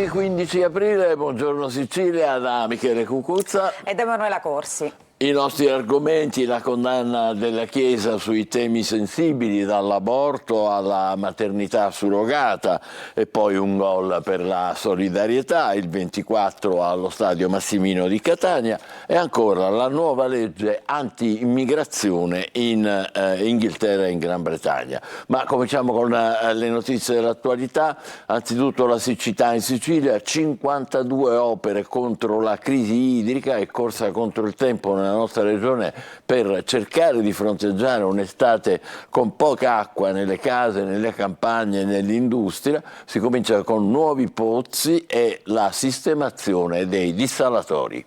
Venerdì 15 aprile, buongiorno Sicilia, da Michele Cucuzza ed Emanuela Corsi. I nostri argomenti: la condanna della Chiesa sui temi sensibili, dall'aborto alla maternità surrogata, e poi un gol per la solidarietà, il 24 allo Stadio Massimino di Catania, e ancora la nuova legge anti-immigrazione in Inghilterra e in Gran Bretagna. Ma cominciamo con le notizie dell'attualità. Anzitutto la siccità in Sicilia, 52 opere contro la crisi idrica e corsa contro il tempo nella nostra regione per cercare di fronteggiare un'estate con poca acqua nelle case, nelle campagne, nell'industria. Si comincia con nuovi pozzi e la sistemazione dei dissalatori.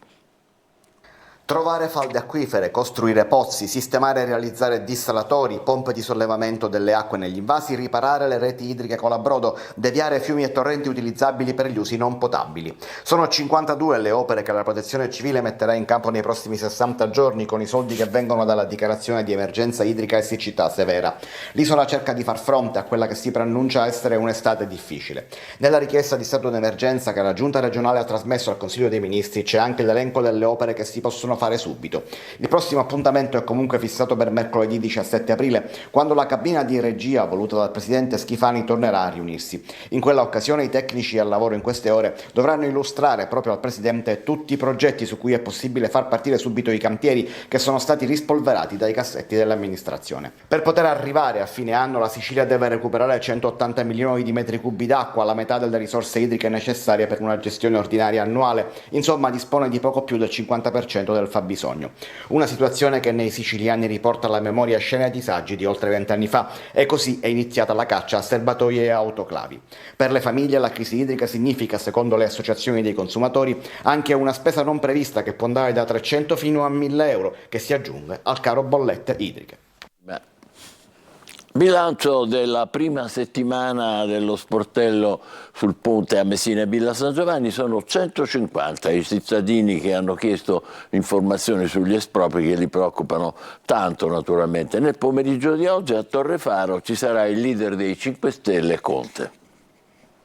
Trovare falde acquifere, costruire pozzi, sistemare e realizzare dissalatori, pompe di sollevamento delle acque negli invasi, riparare le reti idriche con l'Abrodo, deviare fiumi e torrenti utilizzabili per gli usi non potabili. Sono 52 le opere che la Protezione Civile metterà in campo nei prossimi 60 giorni con i soldi che vengono dalla dichiarazione di emergenza idrica e siccità severa. L'isola cerca di far fronte a quella che si preannuncia essere un'estate difficile. Nella richiesta di stato d'emergenza che la Giunta regionale ha trasmesso al Consiglio dei Ministri c'è anche l'elenco delle opere che si possono fare subito. Il prossimo appuntamento è comunque fissato per mercoledì 17 aprile, quando la cabina di regia voluta dal presidente Schifani tornerà a riunirsi. In quella occasione i tecnici al lavoro in queste ore dovranno illustrare proprio al presidente tutti i progetti su cui è possibile far partire subito i cantieri che sono stati rispolverati dai cassetti dell'amministrazione. Per poter arrivare a fine anno la Sicilia deve recuperare 180 milioni di metri cubi d'acqua, la metà delle risorse idriche necessarie per una gestione ordinaria annuale. Insomma, dispone di poco più del 50% del fabbisogno. Una situazione che nei siciliani riporta alla memoria scene e disagi di oltre 20 anni fa, e così è iniziata la caccia a serbatoi e autoclavi. Per le famiglie la crisi idrica significa, secondo le associazioni dei consumatori, anche una spesa non prevista che può andare da 300 fino a 1.000 euro, che si aggiunge al caro bollette idriche. Bilancio della prima settimana dello sportello sul ponte a Messina e Villa San Giovanni: sono 150 i cittadini che hanno chiesto informazioni sugli espropri che li preoccupano tanto, naturalmente. Nel pomeriggio di oggi a Torrefaro ci sarà il leader dei 5 Stelle, Conte.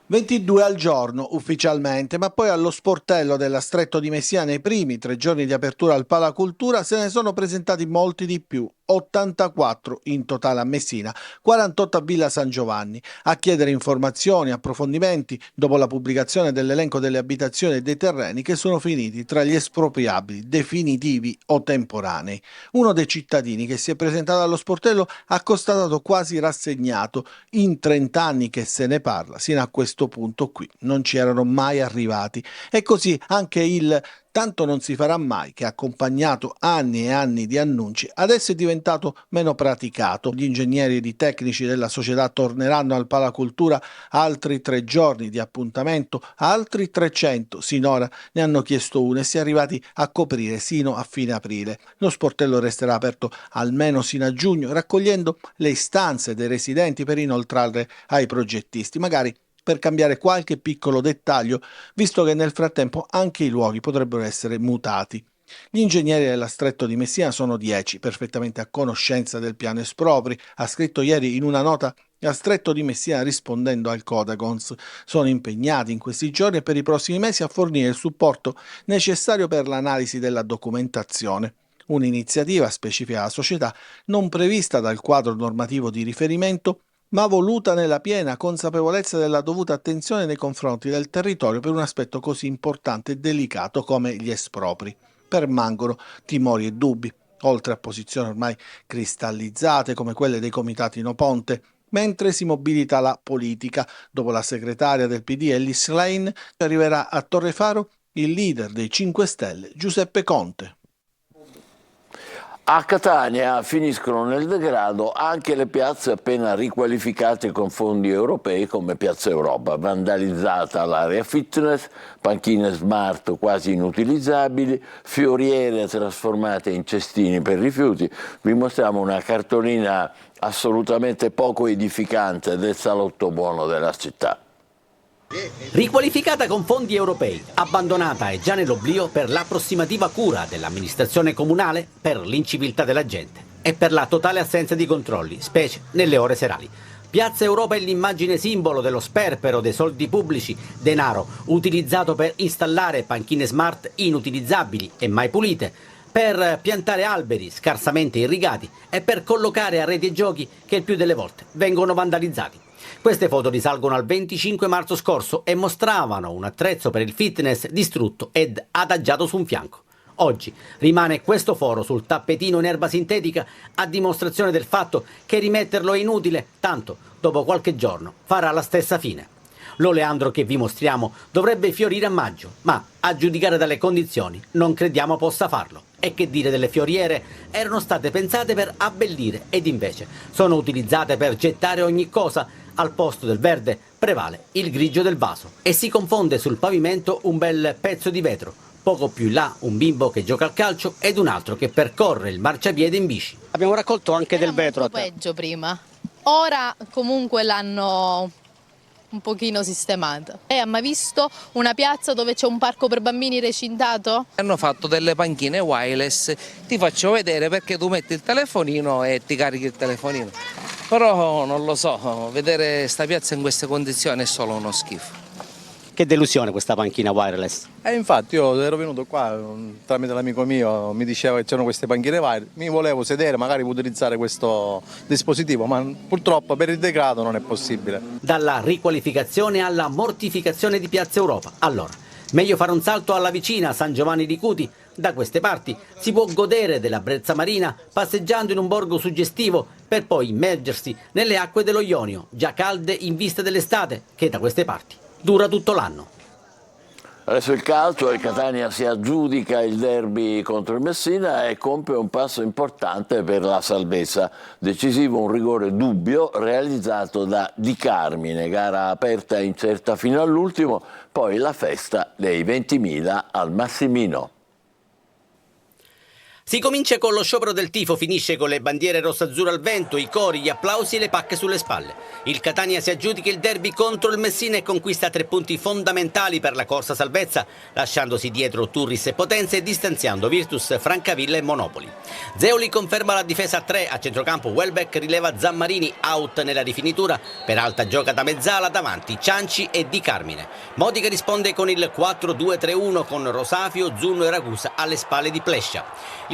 22 al giorno ufficialmente, ma poi allo sportello della Stretto di Messina nei primi 3 giorni di apertura al Palacultura se ne sono presentati molti di più. 84 in totale a Messina, 48 a Villa San Giovanni, a chiedere informazioni, approfondimenti dopo la pubblicazione dell'elenco delle abitazioni e dei terreni che sono finiti tra gli espropriabili definitivi o temporanei. Uno dei cittadini che si è presentato allo sportello ha constatato quasi rassegnato: in 30 anni che se ne parla, sino a questo punto qui non ci erano mai arrivati. E così anche il "tanto non si farà mai", che ha accompagnato anni e anni di annunci, adesso è diventato meno praticato. Gli ingegneri ed i tecnici della società torneranno al Palacultura altri 3 giorni di appuntamento, altri 300 sinora ne hanno chiesto uno e si è arrivati a coprire sino a fine aprile. Lo sportello resterà aperto almeno sino a giugno, raccogliendo le istanze dei residenti per inoltrarle ai progettisti, magari per cambiare qualche piccolo dettaglio, visto che nel frattempo anche i luoghi potrebbero essere mutati. Gli ingegneri della Stretto di Messina sono 10, perfettamente a conoscenza del piano espropri, ha scritto ieri in una nota la Stretto di Messina rispondendo al Codagons. Sono impegnati in questi giorni e per i prossimi mesi a fornire il supporto necessario per l'analisi della documentazione. Un'iniziativa, specifica la società, non prevista dal quadro normativo di riferimento, ma voluta nella piena consapevolezza della dovuta attenzione nei confronti del territorio per un aspetto così importante e delicato come gli espropri. Permangono timori e dubbi, oltre a posizioni ormai cristallizzate come quelle dei comitati No Ponte, mentre si mobilita la politica. Dopo la segretaria del PD Ellis Lane arriverà a Torrefaro il leader dei 5 Stelle Giuseppe Conte. A Catania finiscono nel degrado anche le piazze appena riqualificate con fondi europei come Piazza Europa. Vandalizzata l'area fitness, panchine smart quasi inutilizzabili, fioriere trasformate in cestini per rifiuti. Vi mostriamo una cartolina assolutamente poco edificante del salotto buono della città. Riqualificata con fondi europei, abbandonata e già nell'oblio per l'approssimativa cura dell'amministrazione comunale, per l'inciviltà della gente e per la totale assenza di controlli, specie nelle ore serali. Piazza Europa è l'immagine simbolo dello sperpero dei soldi pubblici, denaro utilizzato per installare panchine smart inutilizzabili e mai pulite, per piantare alberi scarsamente irrigati e per collocare arredi e giochi che il più delle volte vengono vandalizzati. Queste foto risalgono al 25 marzo scorso e mostravano un attrezzo per il fitness distrutto ed adagiato su un fianco. Oggi rimane questo foro sul tappetino in erba sintetica a dimostrazione del fatto che rimetterlo è inutile, tanto dopo qualche giorno farà la stessa fine. L'oleandro che vi mostriamo dovrebbe fiorire a maggio, ma a giudicare dalle condizioni non crediamo possa farlo. E che dire delle fioriere? Erano state pensate per abbellire ed invece sono utilizzate per gettare ogni cosa. Al posto del verde prevale il grigio del vaso e si confonde sul pavimento un bel pezzo di vetro. Poco più in là un bimbo che gioca al calcio ed un altro che percorre il marciapiede in bici. Abbiamo raccolto anche del vetro. Era molto peggio prima. Ora comunque l'hanno un pochino sistemata. Lei ha mai visto una piazza dove c'è un parco per bambini recintato? Hanno fatto delle panchine wireless, ti faccio vedere perché tu metti il telefonino e ti carichi il telefonino. Però non lo so, vedere sta piazza in queste condizioni è solo uno schifo. Che delusione questa panchina wireless. Infatti io ero venuto qua tramite l'amico mio, mi diceva che c'erano queste panchine wireless, mi volevo sedere, magari utilizzare questo dispositivo, ma purtroppo per il degrado non è possibile. Dalla riqualificazione alla mortificazione di Piazza Europa. Allora, meglio fare un salto alla vicina San Giovanni di Cuti. Da queste parti si può godere della brezza marina passeggiando in un borgo suggestivo per poi immergersi nelle acque dello Ionio, già calde in vista dell'estate, che da queste parti dura tutto l'anno. Adesso il calcio, il Catania si aggiudica il derby contro il Messina e compie un passo importante per la salvezza. Decisivo un rigore dubbio realizzato da Di Carmine, gara aperta e incerta fino all'ultimo, poi la festa dei 20.000 al Massimino. Si comincia con lo sciopero del tifo, finisce con le bandiere rosso-azzurro al vento, i cori, gli applausi e le pacche sulle spalle. Il Catania si aggiudica il derby contro il Messina e conquista 3 punti fondamentali per la corsa salvezza, lasciandosi dietro Turris e Potenza e distanziando Virtus, Francavilla e Monopoli. Zeoli conferma la difesa a 3, a centrocampo Welbeck rileva Zammarini out nella rifinitura, Peralta gioca da mezzala, davanti Cianci e Di Carmine. Modica risponde con il 4-2-3-1 con Rosafio, Zunno e Ragusa alle spalle di Plescia.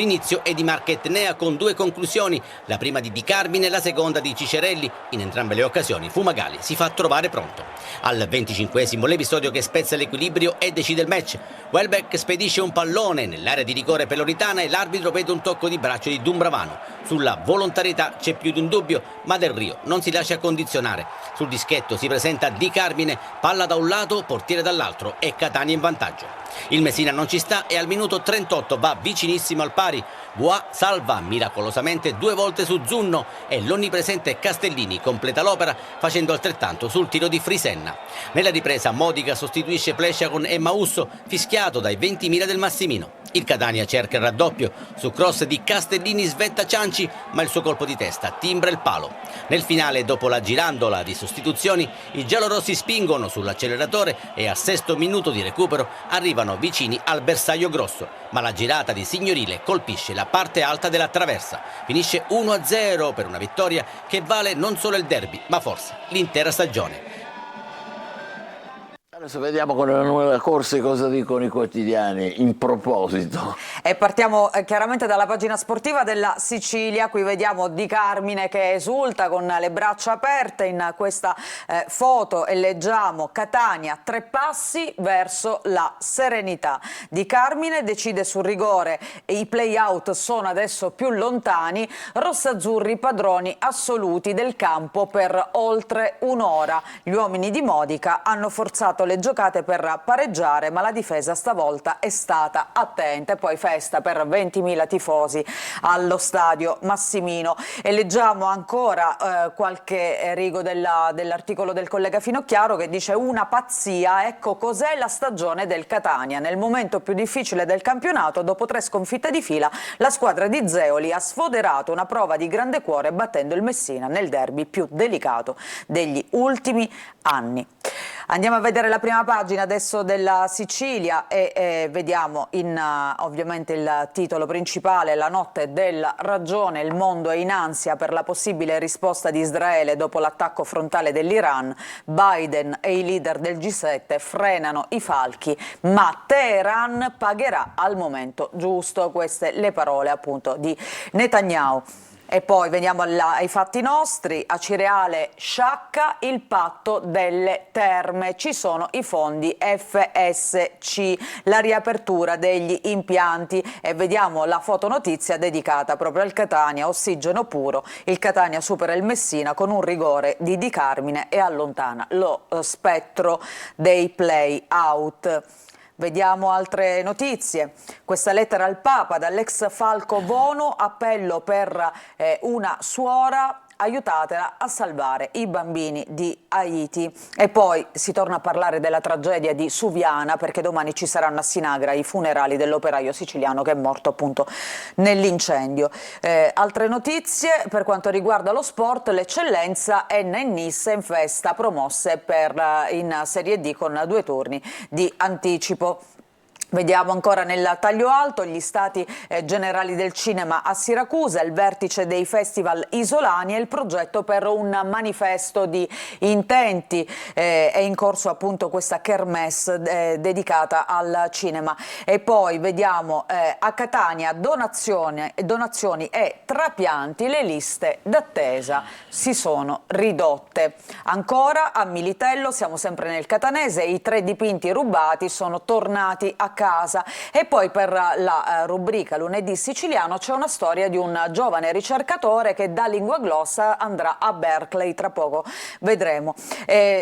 L'inizio è di Marchetnea con 2 conclusioni, la prima di Di Carmine e la seconda di Cicerelli. In entrambe le occasioni Fumagalli si fa trovare pronto. Al 25esimo l'episodio che spezza l'equilibrio e decide il match. Welbeck spedisce un pallone nell'area di rigore peloritana e l'arbitro vede un tocco di braccio di Dumbravano. Sulla volontarietà c'è più di un dubbio, ma Del Rio non si lascia condizionare. Sul dischetto si presenta Di Carmine, palla da un lato, portiere dall'altro e Catania in vantaggio. Il Messina non ci sta e al minuto 38 va vicinissimo al pari. Bois salva miracolosamente 2 volte su Zunno e l'onnipresente Castellini completa l'opera facendo altrettanto sul tiro di Frisenna. Nella ripresa Modica sostituisce Plescia con Emmausso, fischiato dai 20.000 del Massimino. Il Catania cerca il raddoppio, su cross di Castellini svetta Cianci, ma il suo colpo di testa timbra il palo. Nel finale, dopo la girandola di sostituzioni, i giallorossi spingono sull'acceleratore e al 6° minuto di recupero arrivano vicini al bersaglio grosso, ma la girata di Signorile colpisce la parte alta della traversa. Finisce 1-0 per una vittoria che vale non solo il derby, ma forse l'intera stagione. Adesso vediamo con Emanuela Corse cosa dicono i quotidiani in proposito. E partiamo chiaramente dalla pagina sportiva della Sicilia. Qui vediamo Di Carmine che esulta con le braccia aperte in questa foto e leggiamo Catania 3 passi verso la serenità. Di Carmine decide sul rigore e i play-out sono adesso più lontani. Rossazzurri padroni assoluti del campo per oltre un'ora. Gli uomini di Modica hanno forzato le giocate per pareggiare, ma la difesa stavolta è stata attenta. E poi festa per 20.000 tifosi allo stadio Massimino. E leggiamo ancora qualche rigo dell'articolo del collega Finocchiaro che dice: una pazzia, ecco cos'è la stagione del Catania. Nel momento più difficile del campionato, dopo 3 sconfitte di fila, la squadra di Zeoli ha sfoderato una prova di grande cuore battendo il Messina nel derby più delicato degli ultimi anni. Andiamo a vedere la prima pagina adesso della Sicilia e vediamo ovviamente il titolo principale: la notte della ragione, il mondo è in ansia per la possibile risposta di Israele dopo l'attacco frontale dell'Iran. Biden e i leader del G7 frenano i falchi, ma Teheran pagherà al momento giusto. Queste le parole appunto di Netanyahu. E poi veniamo ai fatti nostri. Acireale sciacca il patto delle terme, ci sono i fondi FSC, la riapertura degli impianti, e vediamo la fotonotizia dedicata proprio al Catania, ossigeno puro, il Catania supera il Messina con un rigore di Di Carmine e allontana lo spettro dei play-out. Vediamo altre notizie. Questa lettera al Papa dall'ex falco Bono, appello per una suora, aiutatela a salvare i bambini di Haiti. E poi si torna a parlare della tragedia di Suviana, perché domani ci saranno a Sinagra i funerali dell'operaio siciliano che è morto appunto nell'incendio. Altre notizie per quanto riguarda lo sport: l'eccellenza Enna e Nisse in festa, promosse in Serie D con 2 turni di anticipo. Vediamo ancora nel taglio alto gli stati generali del cinema a Siracusa, il vertice dei festival isolani e il progetto per un manifesto di intenti. È in corso appunto questa kermesse dedicata al cinema. E poi vediamo a Catania donazioni e trapianti, le liste d'attesa si sono ridotte. Ancora a Militello, siamo sempre nel catanese, i 3 dipinti rubati sono tornati a casa. E poi per la rubrica Lunedì Siciliano c'è una storia di un giovane ricercatore che da lingua glossa andrà a Berkeley, tra poco vedremo.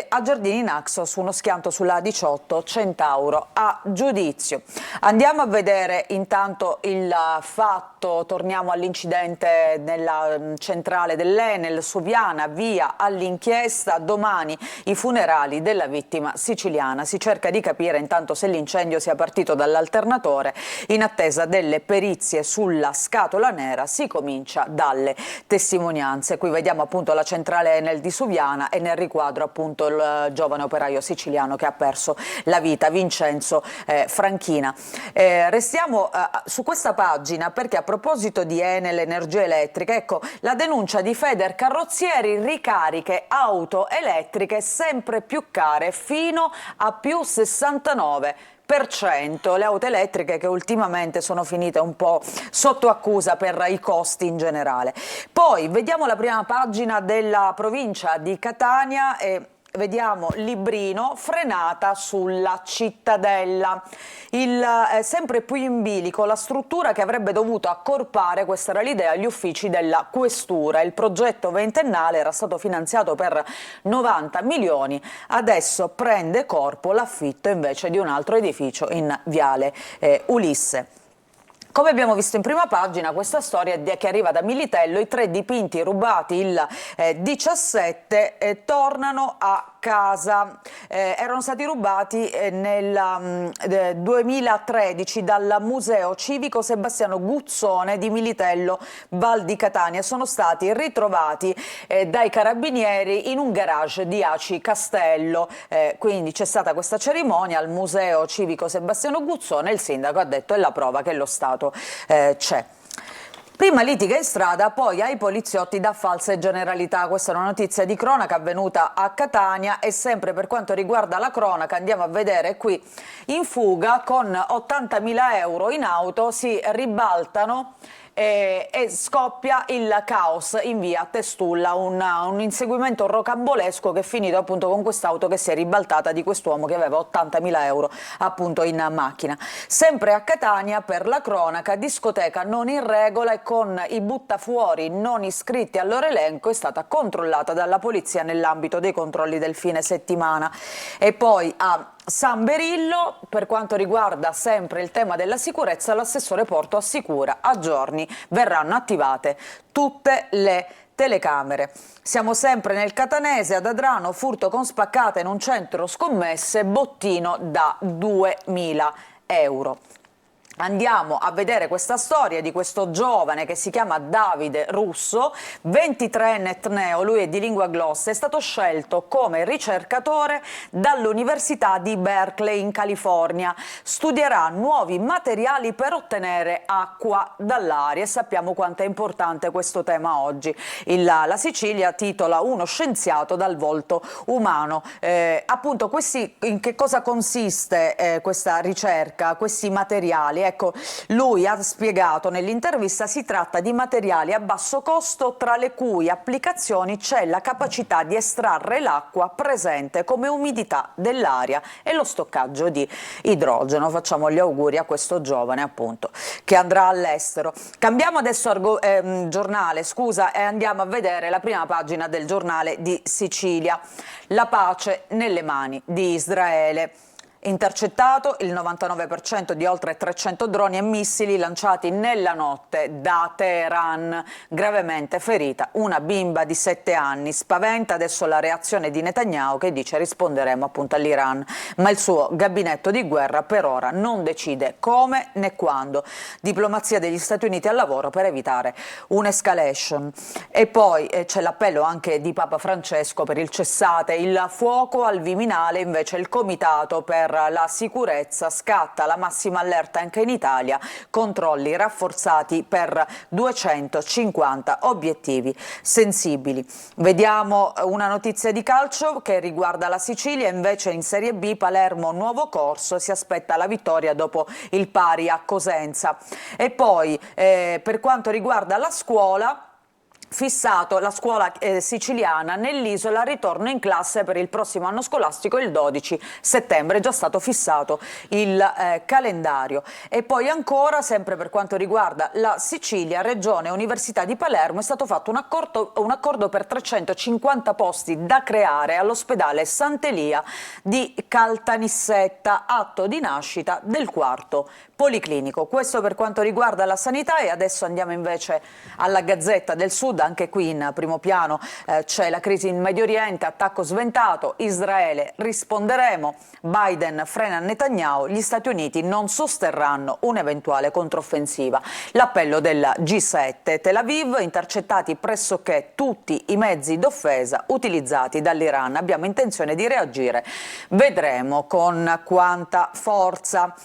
A Giardini Naxos uno schianto sulla 18, Centauro a giudizio. Andiamo a vedere intanto il fatto, torniamo all'incidente nella centrale dell'Enel Suviana, via all'inchiesta, domani i funerali della vittima siciliana. Si cerca di capire intanto se l'incendio sia partito dall'alternatore. In attesa delle perizie sulla scatola nera si comincia dalle testimonianze. Qui vediamo appunto la centrale Enel di Suviana e nel riquadro appunto il giovane operaio siciliano che ha perso la vita, Vincenzo Franchina. Restiamo su questa pagina perché a proposito di Enel Energia Elettrica, ecco la denuncia di Feder Carrozzieri: ricariche auto elettriche sempre più care fino a più 69%. Le auto elettriche che ultimamente sono finite un po' sotto accusa per i costi in generale. Poi vediamo la prima pagina della provincia di Catania e vediamo Librino, frenata sulla cittadella. Sempre più in bilico la struttura che avrebbe dovuto accorpare, questa era l'idea, gli uffici della questura. Il progetto ventennale era stato finanziato per 90 milioni, adesso prende corpo l'affitto invece di un altro edificio in viale Ulisse. Come abbiamo visto in prima pagina, questa storia che arriva da Militello: i 3 dipinti rubati il 17 tornano a casa. Erano stati rubati nel 2013 dal Museo Civico Sebastiano Guzzone di Militello, Val di Catania. Sono stati ritrovati dai carabinieri in un garage di Aci Castello. Quindi c'è stata questa cerimonia al Museo Civico Sebastiano Guzzone. Il sindaco ha detto: è la prova che lo Stato c'è. Prima litiga in strada, poi ai poliziotti da false generalità. Questa è una notizia di cronaca avvenuta a Catania e sempre per quanto riguarda la cronaca andiamo a vedere qui: in fuga con 80.000 euro in auto, si ribaltano e scoppia il caos in via Testulla, un inseguimento rocambolesco che è finito appunto con quest'auto che si è ribaltata di quest'uomo che aveva 80.000 euro appunto in macchina. Sempre a Catania, per la cronaca, discoteca non in regola e con i buttafuori non iscritti al loro elenco, è stata controllata dalla polizia nell'ambito dei controlli del fine settimana. E poi a San Berillo, per quanto riguarda sempre il tema della sicurezza, l'assessore Porto assicura: a giorni verranno attivate tutte le telecamere. Siamo sempre nel catanese, ad Adrano, furto con spaccata in un centro scommesse, bottino da 2.000 euro. Andiamo a vedere questa storia di questo giovane che si chiama Davide Russo, 23enne etneo, lui è di lingua glossa, è stato scelto come ricercatore dall'Università di Berkeley in California. Studierà nuovi materiali per ottenere acqua dall'aria e sappiamo quanto è importante questo tema oggi. La Sicilia titola Uno scienziato dal volto umano. Appunto, in che cosa consiste questa ricerca, questi materiali? Ecco, lui ha spiegato nell'intervista si tratta di materiali a basso costo tra le cui applicazioni c'è la capacità di estrarre l'acqua presente come umidità dell'aria e lo stoccaggio di idrogeno. Facciamo gli auguri a questo giovane, appunto, che andrà all'estero. Cambiamo adesso giornale, scusa, e andiamo a vedere la prima pagina del giornale di Sicilia. La pace nelle mani di Israele. Intercettato il 99% di oltre 300 droni e missili lanciati nella notte da Teheran, gravemente ferita una bimba di 7 anni. Spaventa adesso la reazione di Netanyahu che dice risponderemo appunto all'Iran, ma il suo gabinetto di guerra per ora non decide come né quando. Diplomazia degli Stati Uniti al lavoro per evitare un'escalation. E poi c'è l'appello anche di Papa Francesco per il cessate il fuoco al Viminale, invece il comitato per la sicurezza scatta la massima allerta anche in Italia, controlli rafforzati per 250 obiettivi sensibili. Vediamo una notizia di calcio che riguarda la Sicilia, invece in Serie B Palermo nuovo corso, si aspetta la vittoria dopo il pari a Cosenza. E poi per quanto riguarda la scuola, fissato la scuola siciliana nell'isola, ritorno in classe per il prossimo anno scolastico il 12 settembre, è già stato fissato il calendario. E poi ancora, sempre per quanto riguarda la Sicilia, Regione e Università di Palermo, è stato fatto un accordo per 350 posti da creare all'ospedale Sant'Elia di Caltanissetta, atto di nascita del 4º policlinico. Questo per quanto riguarda la sanità. E adesso andiamo invece alla Gazzetta del Sud. Anche qui in primo piano c'è la crisi in Medio Oriente, attacco sventato, Israele risponderemo, Biden frena Netanyahu, gli Stati Uniti non sosterranno un'eventuale controffensiva. L'appello del G7, Tel Aviv, intercettati pressoché tutti i mezzi d'offesa utilizzati dall'Iran, abbiamo intenzione di reagire, vedremo con quanta forza.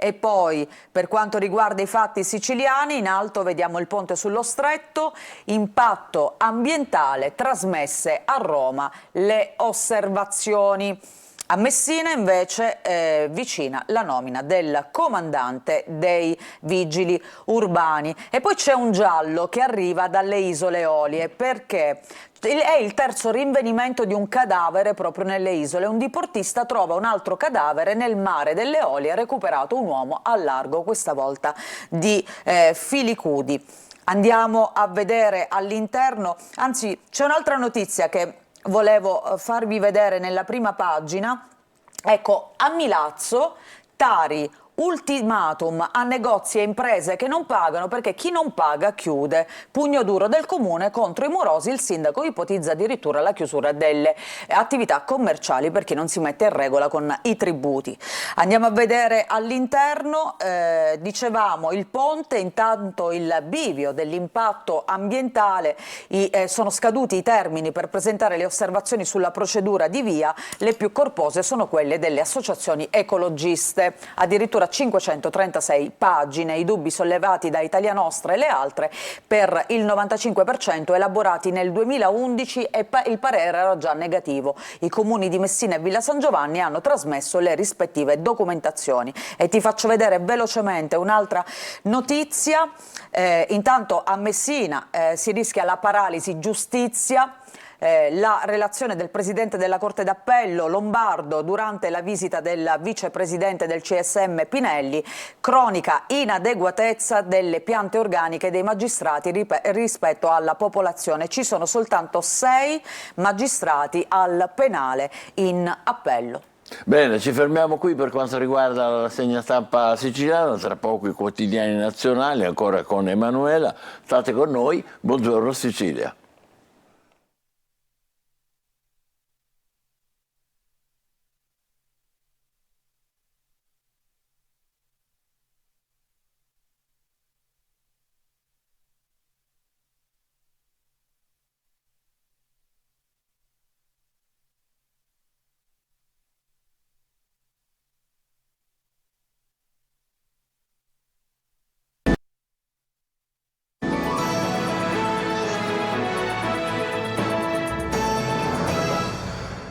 E poi per quanto riguarda i fatti siciliani, in alto vediamo il ponte sullo stretto, impatto ambientale, trasmesse a Roma le osservazioni. A Messina invece vicina la nomina del comandante dei vigili urbani. E poi c'è un giallo che arriva dalle Isole Eolie, perché è il terzo rinvenimento di un cadavere proprio nelle isole. Un diportista trova un altro cadavere nel mare delle Eolie, ha recuperato un uomo al largo, questa volta di Filicudi. Andiamo a vedere all'interno, anzi c'è un'altra notizia che volevo farvi vedere nella prima pagina. Ecco, a Milazzo, Tari, ultimatum a negozi e imprese che non pagano perché chi non paga chiude. Pugno duro del comune contro i morosi, il sindaco ipotizza addirittura la chiusura delle attività commerciali per chi non si mette in regola con i tributi. Andiamo a vedere all'interno, dicevamo il ponte, intanto il bivio dell'impatto ambientale, sono scaduti i termini per presentare le osservazioni sulla procedura di VIA, le più corpose sono quelle delle associazioni ecologiste, addirittura 536 pagine, i dubbi sollevati da Italia Nostra e le altre per il 95% elaborati nel 2011 e il parere era già negativo. I comuni di Messina e Villa San Giovanni hanno trasmesso le rispettive documentazioni. E ti faccio vedere velocemente un'altra notizia. Intanto a Messina si rischia la paralisi giustizia. La relazione del presidente della Corte d'Appello Lombardo durante la visita del vicepresidente del CSM Pinelli, cronica inadeguatezza delle piante organiche dei magistrati rispetto alla popolazione. Ci sono soltanto 6 magistrati al penale in appello. Bene, ci fermiamo qui per quanto riguarda la rassegna stampa siciliana, tra poco i quotidiani nazionali, ancora con Emanuela. State con noi, buongiorno Sicilia.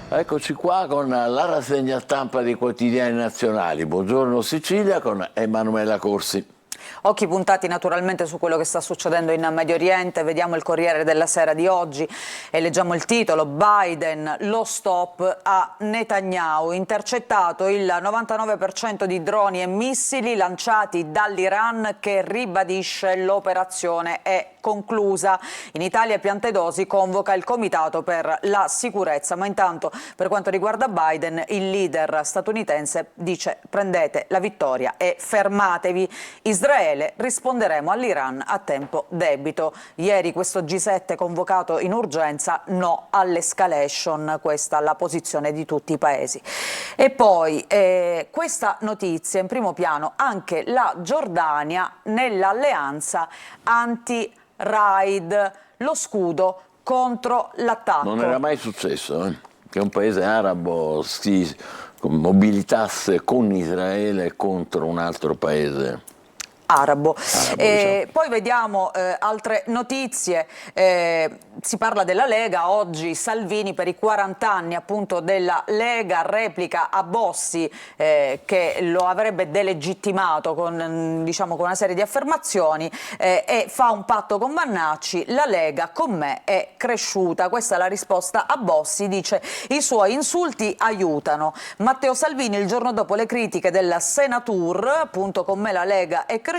Eccoci qua con la rassegna stampa dei quotidiani nazionali. Buongiorno Sicilia con Emanuela Corsi. Occhi puntati naturalmente su quello che sta succedendo in Medio Oriente. Vediamo il Corriere della Sera di oggi e leggiamo il titolo: Biden, lo stop a Netanyahu. Intercettato il 99% di droni e missili lanciati dall'Iran, che ribadisce l'operazione è conclusa. In Italia Piantedosi convoca il Comitato per la sicurezza, ma intanto per quanto riguarda Biden il leader statunitense dice: prendete la vittoria e fermatevi. Israele, risponderemo all'Iran a tempo debito. Ieri questo G7 convocato in urgenza, no all'escalation, questa la posizione di tutti i paesi. E poi questa notizia in primo piano, anche la Giordania nell'alleanza anti-raid, lo scudo contro l'attacco. Non era mai successo che un paese arabo si mobilitasse con Israele contro un altro paese arabo. Diciamo. Poi vediamo altre notizie, si parla della Lega, oggi Salvini per i 40 anni appunto della Lega, replica a Bossi che lo avrebbe delegittimato con, diciamo, con una serie di affermazioni e fa un patto con Vannacci: la Lega con me è cresciuta. Questa è la risposta a Bossi, dice: i suoi insulti aiutano. Matteo Salvini il giorno dopo le critiche del Senatur, appunto con me la Lega è cresciuta,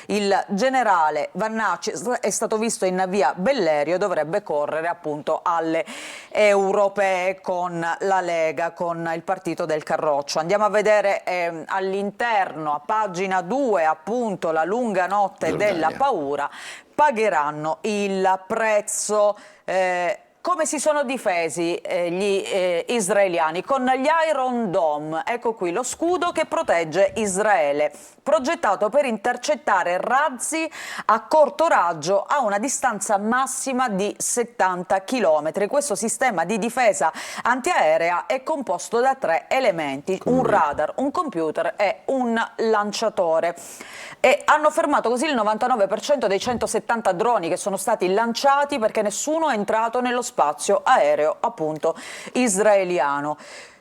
il generale Vannacci è stato visto in via Bellerio, dovrebbe correre appunto alle europee con la Lega, con il partito del Carroccio. Andiamo a vedere all'interno, a pagina 2, appunto la lunga notte della paura, pagheranno il prezzo. Come si sono difesi gli israeliani? Con gli Iron Dome, ecco qui lo scudo che protegge Israele, progettato per intercettare razzi a corto raggio a una distanza massima di 70 km. Questo sistema di difesa antiaerea è composto da 3 elementi: un radar, un computer e un lanciatore. E hanno fermato così il 99% dei 170 droni che sono stati lanciati, perché nessuno è entrato nello spazio aereo appunto israeliano.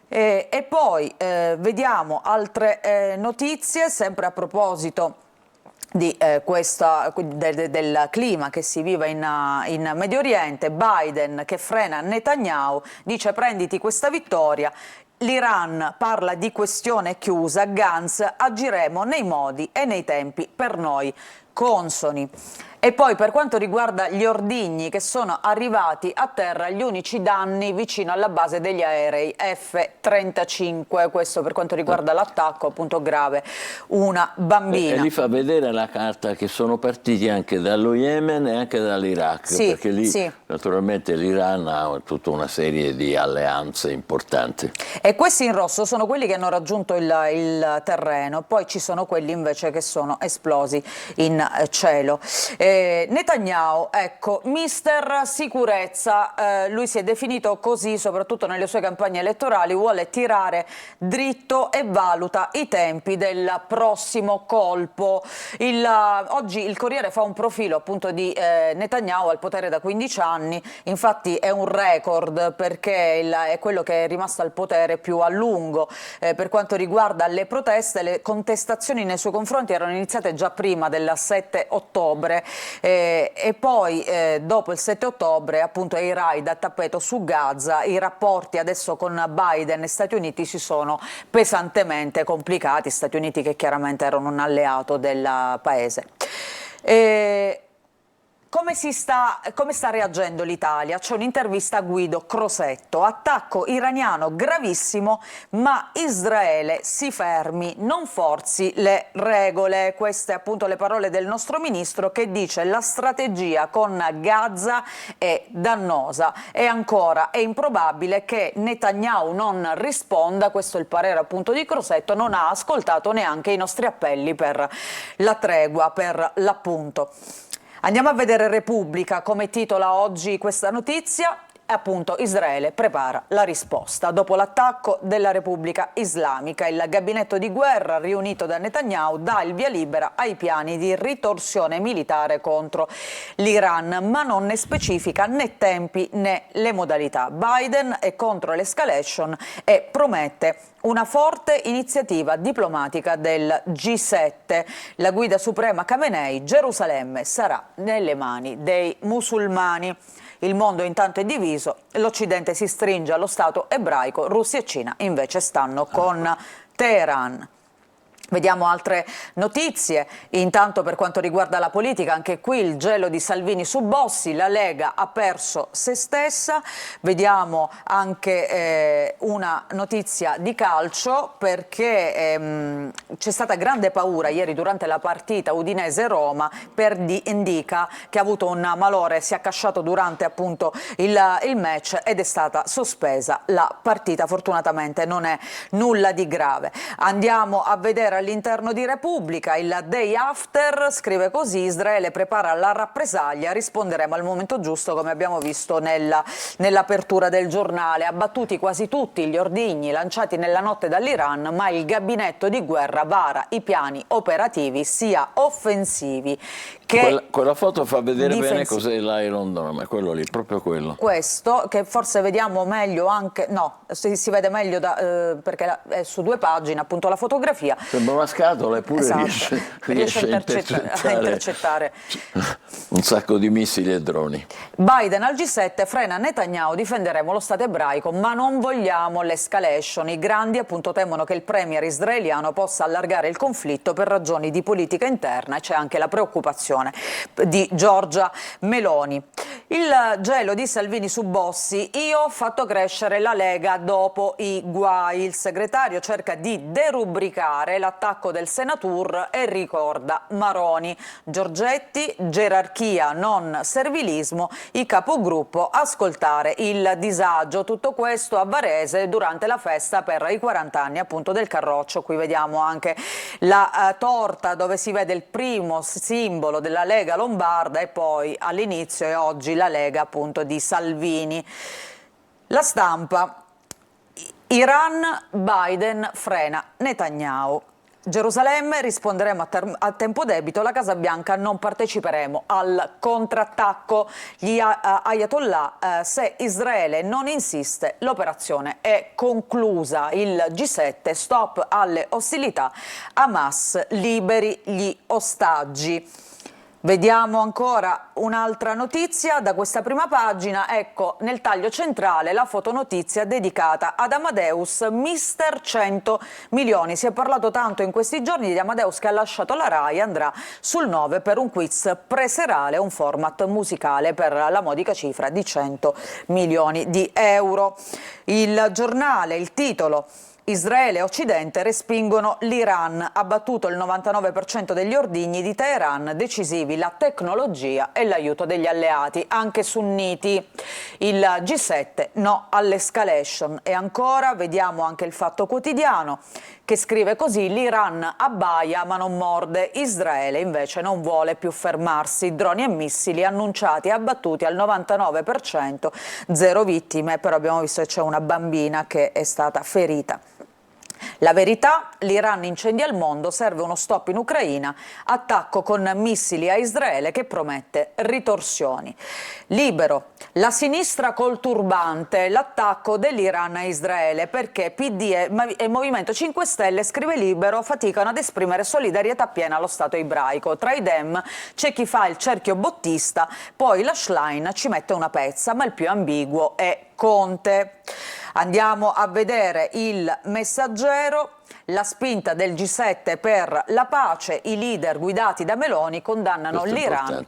E poi vediamo altre notizie, sempre a proposito di del clima che si vive in Medio Oriente. Biden che frena Netanyahu, dice: prenditi questa vittoria. L'Iran parla di questione chiusa, Gantz: agiremo nei modi e nei tempi per noi consoni. E poi per quanto riguarda gli ordigni che sono arrivati a terra, gli unici danni vicino alla base degli aerei F-35, questo per quanto riguarda l'attacco appunto grave, una bambina. E lì fa vedere la carta che sono partiti anche dallo Yemen e anche dall'Iraq, sì, perché lì sì, naturalmente l'Iran ha tutta una serie di alleanze importanti. E questi in rosso sono quelli che hanno raggiunto il terreno, poi ci sono quelli invece che sono esplosi in cielo. Netanyahu, ecco, mister sicurezza, lui si è definito così soprattutto nelle sue campagne elettorali, vuole tirare dritto e valuta i tempi del prossimo colpo. Oggi il Corriere fa un profilo appunto di Netanyahu al potere da 15 anni, infatti è un record perché è quello che è rimasto al potere più a lungo. Per quanto riguarda le proteste, le contestazioni nei suoi confronti erano iniziate già prima del 7 ottobre. E poi dopo il 7 ottobre appunto i raid a tappeto su Gaza, i rapporti adesso con Biden e Stati Uniti si sono pesantemente complicati, Stati Uniti che chiaramente erano un alleato del paese. Come sta reagendo l'Italia? C'è un'intervista a Guido Crosetto: attacco iraniano gravissimo, ma Israele si fermi, non forzi le regole. Queste appunto le parole del nostro ministro, che dice: la strategia con Gaza è dannosa e ancora è improbabile che Netanyahu non risponda. Questo è il parere appunto di Crosetto, non ha ascoltato neanche i nostri appelli per la tregua, per l'appunto. Andiamo a vedere Repubblica, come titola oggi questa notizia: appunto Israele prepara la risposta. Dopo l'attacco della Repubblica Islamica, il gabinetto di guerra riunito da Netanyahu dà il via libera ai piani di ritorsione militare contro l'Iran, ma non ne specifica né tempi né le modalità. Biden è contro l'escalation e promette una forte iniziativa diplomatica del G7. La guida suprema Khamenei: Gerusalemme sarà nelle mani dei musulmani. Il mondo intanto è diviso, l'Occidente si stringe allo Stato ebraico, Russia e Cina invece stanno con Teheran. Vediamo altre notizie. Intanto, per quanto riguarda la politica, anche qui il gelo di Salvini su Bossi, la Lega ha perso se stessa. Vediamo anche una notizia di calcio, perché c'è stata grande paura ieri durante la partita Udinese-Roma per Di Indica, che ha avuto un malore, si è accasciato durante appunto il match ed è stata sospesa la partita. Fortunatamente non è nulla di grave. Andiamo a vedere all'interno di Repubblica, il day after scrive così: Israele prepara la rappresaglia, risponderemo al momento giusto, come abbiamo visto nell'apertura del giornale. Abbattuti quasi tutti gli ordigni lanciati nella notte dall'Iran, ma il gabinetto di guerra vara i piani operativi sia offensivi che quella foto fa vedere bene difensivi. cos'è l'Iron Dome, quello lì, proprio quello. Questo, che forse vediamo meglio anche, no, si vede meglio perché è su 2 pagine appunto la fotografia. Sembra una scatola, eppure Esatto. riesce a intercettare un sacco di missili e droni. Biden al G7 frena Netanyahu: difenderemo lo Stato ebraico ma non vogliamo l'escalation. I grandi appunto temono che il premier israeliano possa allargare il conflitto per ragioni di politica interna, e c'è anche la preoccupazione di Giorgia Meloni. Il gelo di Salvini su Bossi: io ho fatto crescere la Lega dopo i guai. Il segretario cerca di derubricare l'attacco del Senatur e ricorda Maroni. Giorgetti: gerarchia non servilismo, i capogruppo ascoltare il disagio. Tutto questo a Varese durante la festa per i 40 anni appunto del Carroccio. Qui vediamo anche la torta dove si vede il primo simbolo della Lega Lombarda, e poi all'inizio e oggi la Lega appunto di Salvini. La Stampa: Iran, Biden frena Netanyahu. Gerusalemme, risponderemo a tempo debito, la Casa Bianca non parteciperemo al contrattacco. Gli Ayatollah: se Israele non insiste l'operazione è conclusa. Il G7: stop alle ostilità, Hamas liberi gli ostaggi. Vediamo ancora un'altra notizia da questa prima pagina. Ecco, nel taglio centrale la fotonotizia dedicata ad Amadeus, Mister 100 milioni. Si è parlato tanto in questi giorni di Amadeus, che ha lasciato la Rai, andrà sul 9 per un quiz preserale, un format musicale per la modica cifra di 100 milioni di euro. Il giornale, il titolo: Israele e Occidente respingono l'Iran, abbattuto il 99% degli ordigni di Teheran, decisivi la tecnologia e l'aiuto degli alleati, anche sunniti. Il G7 no all'escalation. E ancora vediamo anche il Fatto Quotidiano, che scrive così: l'Iran abbaia ma non morde, Israele invece non vuole più fermarsi, droni e missili annunciati e abbattuti al 99%, 0 vittime, però abbiamo visto che c'è una bambina che è stata ferita. La Verità: l'Iran incendia il mondo, serve uno stop in Ucraina, attacco con missili a Israele che promette ritorsioni. Libero: la sinistra col turbante, l'attacco dell'Iran a Israele, perché PD e Movimento 5 Stelle, scrive Libero, faticano ad esprimere solidarietà piena allo Stato ebraico. Tra i Dem c'è chi fa il cerchio bottista, poi la Schlein ci mette una pezza, ma il più ambiguo è Conte. Andiamo a vedere il Messaggero: la spinta del G7 per la pace, i leader guidati da Meloni condannano l'Iran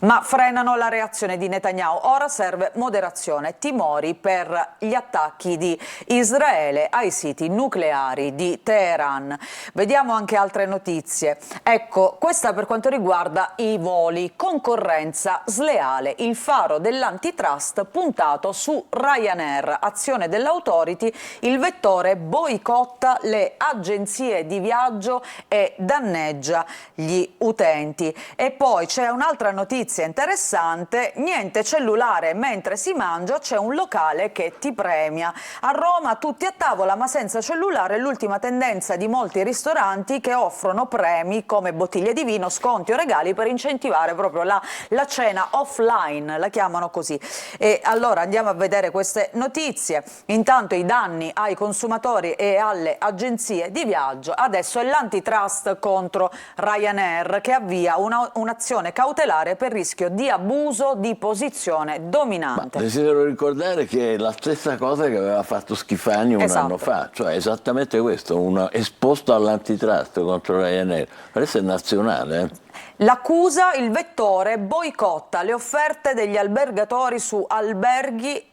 ma frenano la reazione di Netanyahu. Ora serve moderazione, timori per gli attacchi di Israele ai siti nucleari di Teheran. Vediamo anche altre notizie. Ecco, questa per quanto riguarda i voli: concorrenza sleale, il faro dell'antitrust puntato su Ryanair, azione dell'autority, il vettore boicotta le agenzie di viaggio e danneggia gli utenti. E poi c'è un'altra notizia notizia interessante: niente cellulare mentre si mangia, c'è un locale che ti premia. A Roma tutti a tavola ma senza cellulare, l'ultima tendenza di molti ristoranti che offrono premi come bottiglie di vino, sconti o regali per incentivare proprio la cena offline, la chiamano così. E allora andiamo a vedere queste notizie. Intanto i danni ai consumatori e alle agenzie di viaggio. Adesso è l'antitrust contro Ryanair che avvia un'azione cautelare per rischio di abuso di posizione dominante. Ma desidero ricordare che è la stessa cosa che aveva fatto Schifani un anno fa, cioè esattamente questo, esposto all'antitrust contro Ryanair. Adesso è nazionale. L'accusa: il vettore boicotta le offerte degli albergatori su alberghi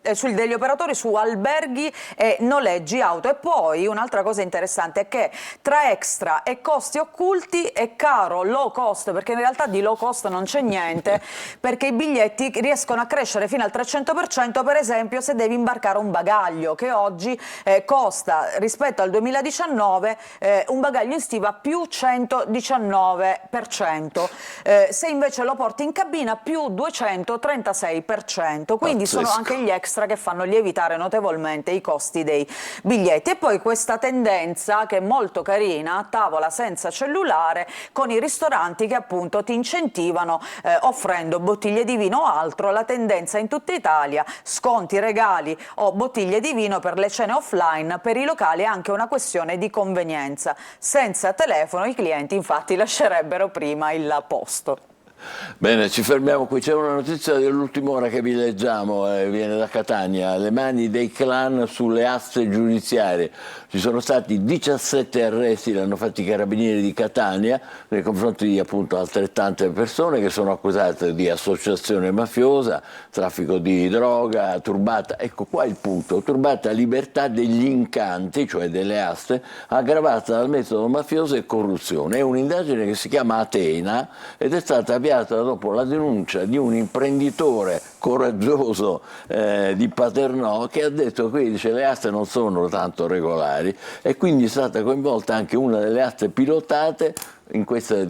degli operatori su alberghi e noleggi auto. E poi un'altra cosa interessante è che tra extra e costi occulti è caro low cost, perché in realtà di low cost non c'è niente, perché i biglietti riescono a crescere fino al 300%, per esempio se devi imbarcare un bagaglio che oggi costa rispetto al 2019 un bagaglio in stiva più 119%, se invece lo porti in cabina più 236%, quindi sono anche gli extra che fanno lievitare notevolmente i costi dei biglietti. E poi questa tendenza che è molto carina, a tavola senza cellulare, con i ristoranti che appunto ti incentivano offrendo bottiglie di vino o altro. La tendenza in tutta Italia: sconti, regali o bottiglie di vino per le cene offline. Per i locali è anche una questione di convenienza. Senza telefono i clienti infatti lascerebbero prima il posto. Bene, ci fermiamo qui. C'è una notizia dell'ultima ora che vi leggiamo, viene da Catania: le mani dei clan sulle aste giudiziarie. Ci sono stati 17 arresti, l'hanno fatti i carabinieri di Catania nei confronti di appunto altrettante persone che sono accusate di associazione mafiosa, traffico di droga, turbata, ecco qua il punto, turbata libertà degli incanti, cioè delle aste, aggravata dal metodo mafioso e corruzione. È un'indagine che si chiama Atena ed è stata avviata dopo la denuncia di un imprenditore coraggioso di Paternò che ha detto: qui dice, le aste non sono tanto regolari, e quindi è stata coinvolta anche una delle aste pilotate in questa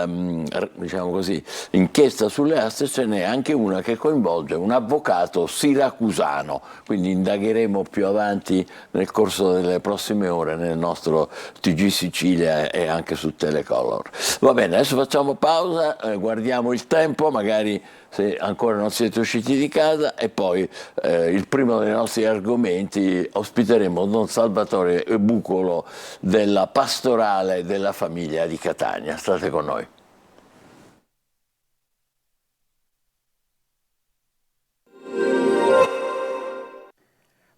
diciamo così, inchiesta sulle aste. Ce n'è anche una che coinvolge un avvocato siracusano, quindi indagheremo più avanti nel corso delle prossime ore nel nostro TG Sicilia e anche su Telecolor. Va bene, adesso facciamo pausa, guardiamo il tempo, magari se ancora non siete usciti di casa, e poi il primo dei nostri argomenti ospiteremo Don Salvatore Bucolo della Pastorale della Famiglia di Catania. State con noi.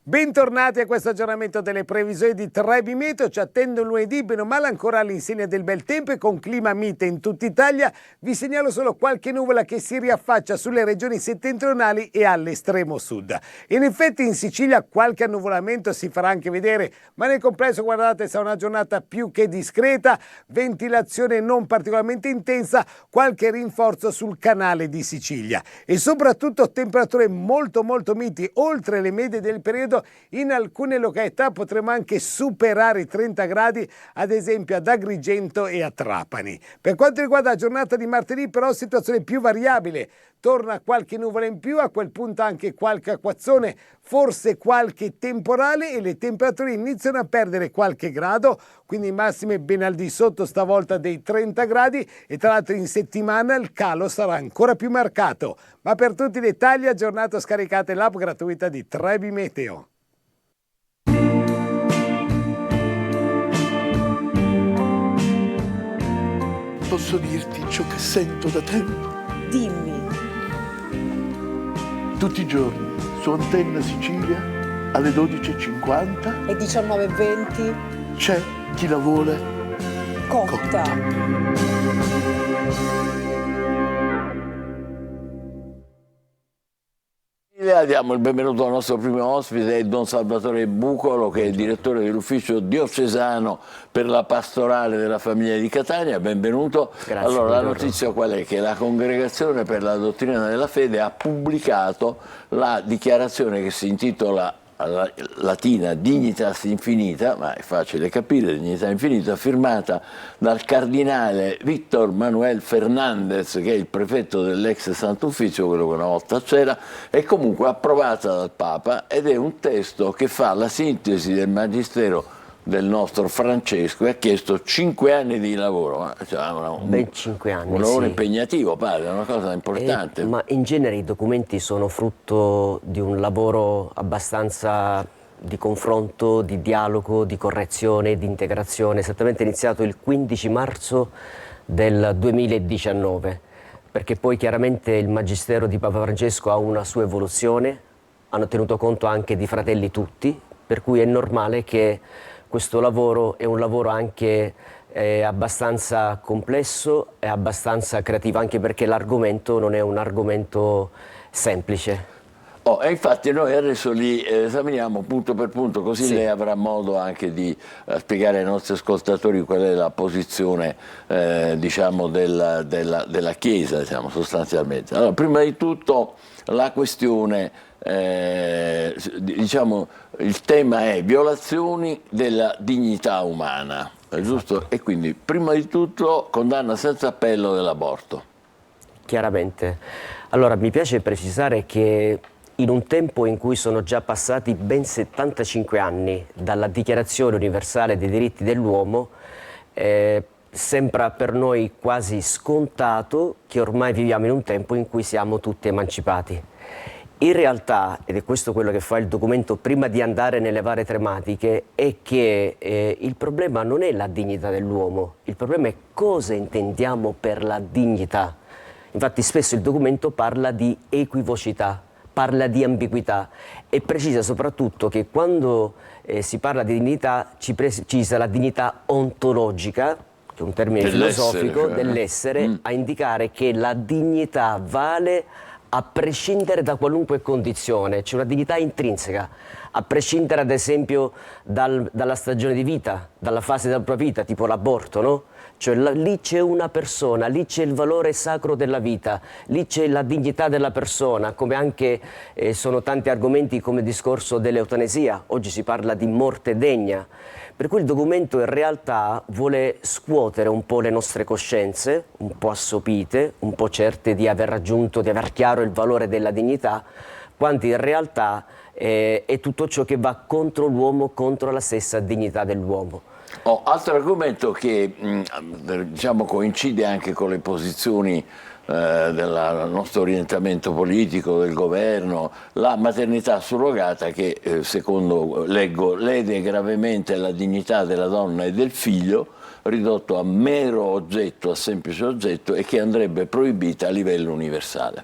Bentornati a questo aggiornamento delle previsioni di Trebi Meteo. Ci attende un lunedì bene o male ancora all'insegna del bel tempo e con clima mite in tutta Italia. Vi segnalo solo qualche nuvola che si riaffaccia sulle regioni settentrionali e all'estremo sud. In effetti in Sicilia qualche annuvolamento si farà anche vedere, ma nel complesso guardate, sarà una giornata più che discreta, ventilazione non particolarmente intensa, qualche rinforzo sul canale di Sicilia e soprattutto temperature molto miti oltre le medie del periodo. In alcune località potremo anche superare i 30 gradi, ad esempio ad Agrigento e a Trapani. Per quanto riguarda la giornata di martedì però situazione più variabile, torna qualche nuvola in più, a quel punto anche qualche acquazzone, forse qualche temporale e le temperature iniziano a perdere qualche grado, quindi massime ben al di sotto stavolta dei 30 gradi e tra l'altro in settimana il calo sarà ancora più marcato. Ma per tutti i dettagli aggiornato scaricate l'app gratuita di Trebi Meteo. Posso dirti ciò che sento da tempo? Dimmi. Tutti i giorni su Antenna Sicilia alle 12:50 e 19:20 c'è chi la vuole cotta. Diamo il benvenuto al nostro primo ospite, Don Salvatore Bucolo, che è direttore dell'ufficio diocesano per la pastorale della famiglia di Catania. Benvenuto. Grazie. Allora, la notizia qual è? Che la Congregazione per la Dottrina della Fede ha pubblicato la dichiarazione che si intitola latina Dignitas Infinita, ma è facile capire, Dignità Infinita, firmata dal cardinale Víctor Manuel Fernández, che è il prefetto dell'ex Santo Ufficio, quello che una volta c'era, è comunque approvata dal Papa ed è un testo che fa la sintesi del magistero del nostro Francesco e ha chiesto 5 anni di lavoro. Cioè ben 5 anni, un lavoro sì. Impegnativo, padre, è una cosa importante. Ma in genere i documenti sono frutto di un lavoro abbastanza di confronto, di dialogo, di correzione, di integrazione, esattamente iniziato il 15 marzo del 2019, perché poi chiaramente il Magistero di Papa Francesco ha una sua evoluzione, hanno tenuto conto anche di Fratelli Tutti, per cui è normale che questo lavoro è un lavoro anche abbastanza complesso e abbastanza creativo, anche perché l'argomento non è un argomento semplice. E infatti noi adesso li esaminiamo punto per punto, così sì, lei avrà modo anche di spiegare ai nostri ascoltatori qual è la posizione diciamo della Chiesa, diciamo, sostanzialmente. Allora, prima di tutto la questione, diciamo, il tema è violazioni della dignità umana, è giusto? E quindi prima di tutto condanna senza appello dell'aborto. Chiaramente. Allora, mi piace precisare che in un tempo in cui sono già passati ben 75 anni dalla Dichiarazione Universale dei Diritti dell'Uomo, sembra per noi quasi scontato che ormai viviamo in un tempo in cui siamo tutti emancipati. In realtà, ed è questo quello che fa il documento prima di andare nelle varie tematiche, è che il problema non è la dignità dell'uomo, il problema è cosa intendiamo per la dignità. Infatti spesso il documento parla di equivocità, parla di ambiguità e precisa soprattutto che quando si parla di dignità ci precisa la dignità ontologica, che è un termine filosofico, dell'essere, a indicare che la dignità vale a prescindere da qualunque condizione, c'è una dignità intrinseca, a prescindere ad esempio dalla stagione di vita, dalla fase della propria vita, tipo l'aborto, no? Cioè lì c'è una persona, lì c'è il valore sacro della vita, lì c'è la dignità della persona, come anche sono tanti argomenti come il discorso dell'eutanasia, oggi si parla di morte degna, per cui il documento in realtà vuole scuotere un po' le nostre coscienze, un po' assopite, un po' certe di aver raggiunto, di aver chiaro il valore della dignità, quanto in realtà è tutto ciò che va contro l'uomo, contro la stessa dignità dell'uomo. Altro argomento che diciamo, coincide anche con le posizioni del nostro orientamento politico, del governo, la maternità surrogata che secondo leggo lede gravemente la dignità della donna e del figlio, ridotto a mero oggetto, a semplice oggetto, e che andrebbe proibita a livello universale.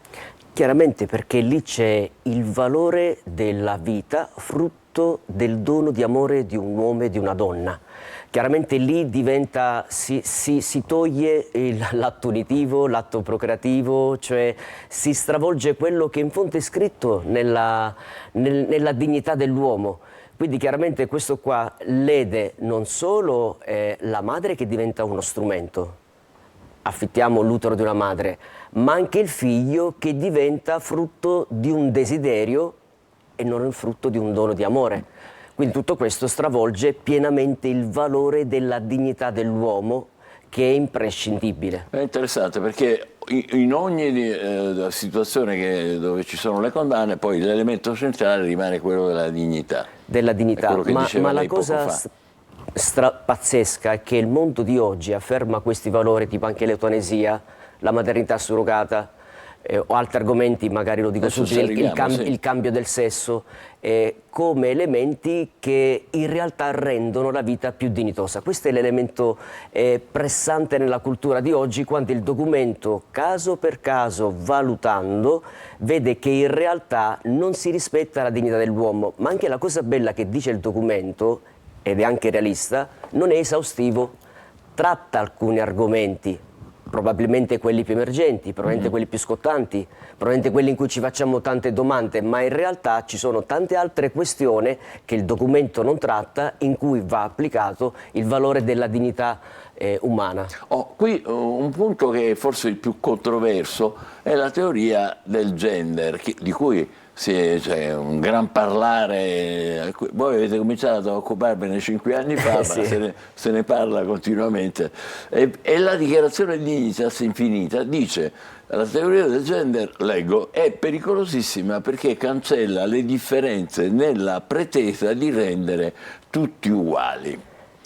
Chiaramente perché lì c'è il valore della vita frutto del dono di amore di un uomo e di una donna. Chiaramente lì diventa, si toglie l'atto unitivo, l'atto procreativo, cioè si stravolge quello che in fondo è scritto nella dignità dell'uomo. Quindi chiaramente questo qua lede non solo la madre che diventa uno strumento, affittiamo l'utero di una madre, ma anche il figlio che diventa frutto di un desiderio e non il frutto di un dono di amore. Quindi tutto questo stravolge pienamente il valore della dignità dell'uomo, che è imprescindibile. È interessante perché in ogni situazione dove ci sono le condanne, poi l'elemento centrale rimane quello della dignità. Della dignità, ma la cosa pazzesca è che il mondo di oggi afferma questi valori, tipo anche l'eutanasia, la maternità surrogata, o altri argomenti, magari lo dico subito, il cambio del sesso, come elementi che in realtà rendono la vita più dignitosa. Questo è l'elemento pressante nella cultura di oggi, quando il documento, caso per caso, valutando, vede che in realtà non si rispetta la dignità dell'uomo, ma anche la cosa bella che dice il documento, ed è anche realista, non è esaustivo, tratta alcuni argomenti, probabilmente quelli più emergenti, probabilmente quelli più scottanti, probabilmente quelli in cui ci facciamo tante domande, ma in realtà ci sono tante altre questioni che il documento non tratta, in cui va applicato il valore della dignità umana. Qui un punto che è forse il più controverso è la teoria del gender, di cui c'è un gran parlare. Voi avete cominciato a occuparvene 5 anni fa, Sì. ma se ne parla continuamente. E la dichiarazione di Dignitas Infinita dice: la teoria del gender, leggo, è pericolosissima perché cancella le differenze nella pretesa di rendere tutti uguali.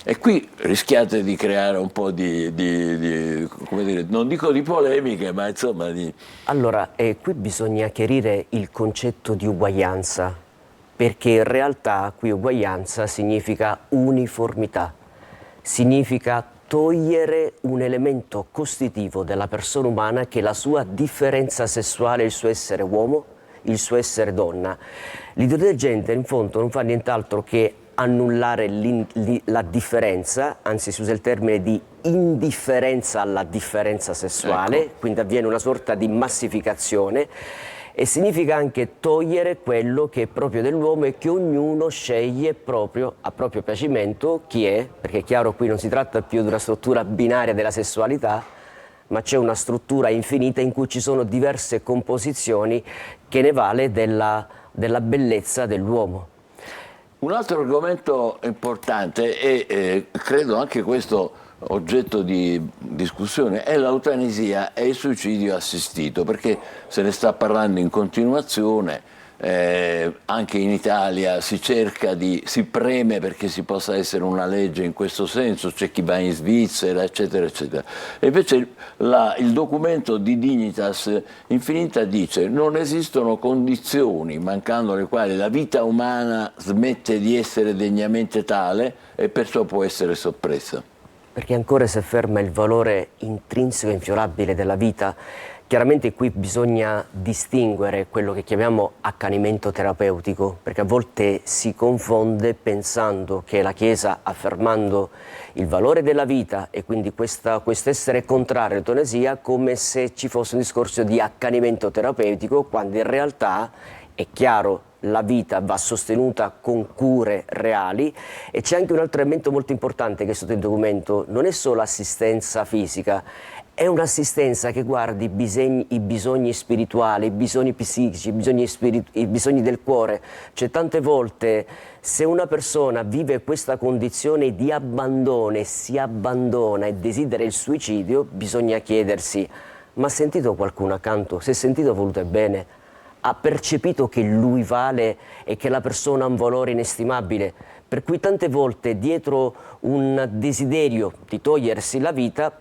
E qui rischiate di creare un po' come dire, non dico di polemiche, ma insomma di... Allora, qui bisogna chiarire il concetto di uguaglianza, perché in realtà qui uguaglianza significa uniformità, significa togliere un elemento costitutivo della persona umana che è la sua differenza sessuale, il suo essere uomo, il suo essere donna. L'ideologia del gender in fondo non fa nient'altro che annullare la differenza, anzi si usa il termine di indifferenza alla differenza sessuale, ecco. Quindi avviene una sorta di massificazione e significa anche togliere quello che è proprio dell'uomo e che ognuno sceglie proprio a proprio piacimento chi è, perché è chiaro qui non si tratta più di una struttura binaria della sessualità, ma c'è una struttura infinita in cui ci sono diverse composizioni che ne vale della bellezza dell'uomo. Un altro argomento importante e credo anche questo oggetto di discussione è l'eutanasia e il suicidio assistito, perché se ne sta parlando in continuazione, anche in Italia si preme perché si possa essere una legge in questo senso, c'è chi va in Svizzera eccetera eccetera. E invece il documento di Dignitas Infinita dice: non esistono condizioni mancando le quali la vita umana smette di essere degnamente tale e perciò può essere soppressa. Perché ancora si afferma il valore intrinseco e inviolabile della vita. Chiaramente qui bisogna distinguere quello che chiamiamo accanimento terapeutico, perché a volte si confonde pensando che la Chiesa, affermando il valore della vita e quindi questo essere contrario all'eutanasia, come se ci fosse un discorso di accanimento terapeutico, quando in realtà è chiaro la vita va sostenuta con cure reali. E c'è anche un altro elemento molto importante che è sotto il documento: non è solo assistenza fisica, è un'assistenza che guardi i bisogni spirituali, i bisogni psichici, i bisogni del cuore. Cioè tante volte se una persona vive questa condizione di abbandono e si abbandona e desidera il suicidio, bisogna chiedersi: ma ha sentito qualcuno accanto? Si è sentito volute bene? Ha percepito che lui vale e che la persona ha un valore inestimabile? Per cui tante volte dietro un desiderio di togliersi la vita,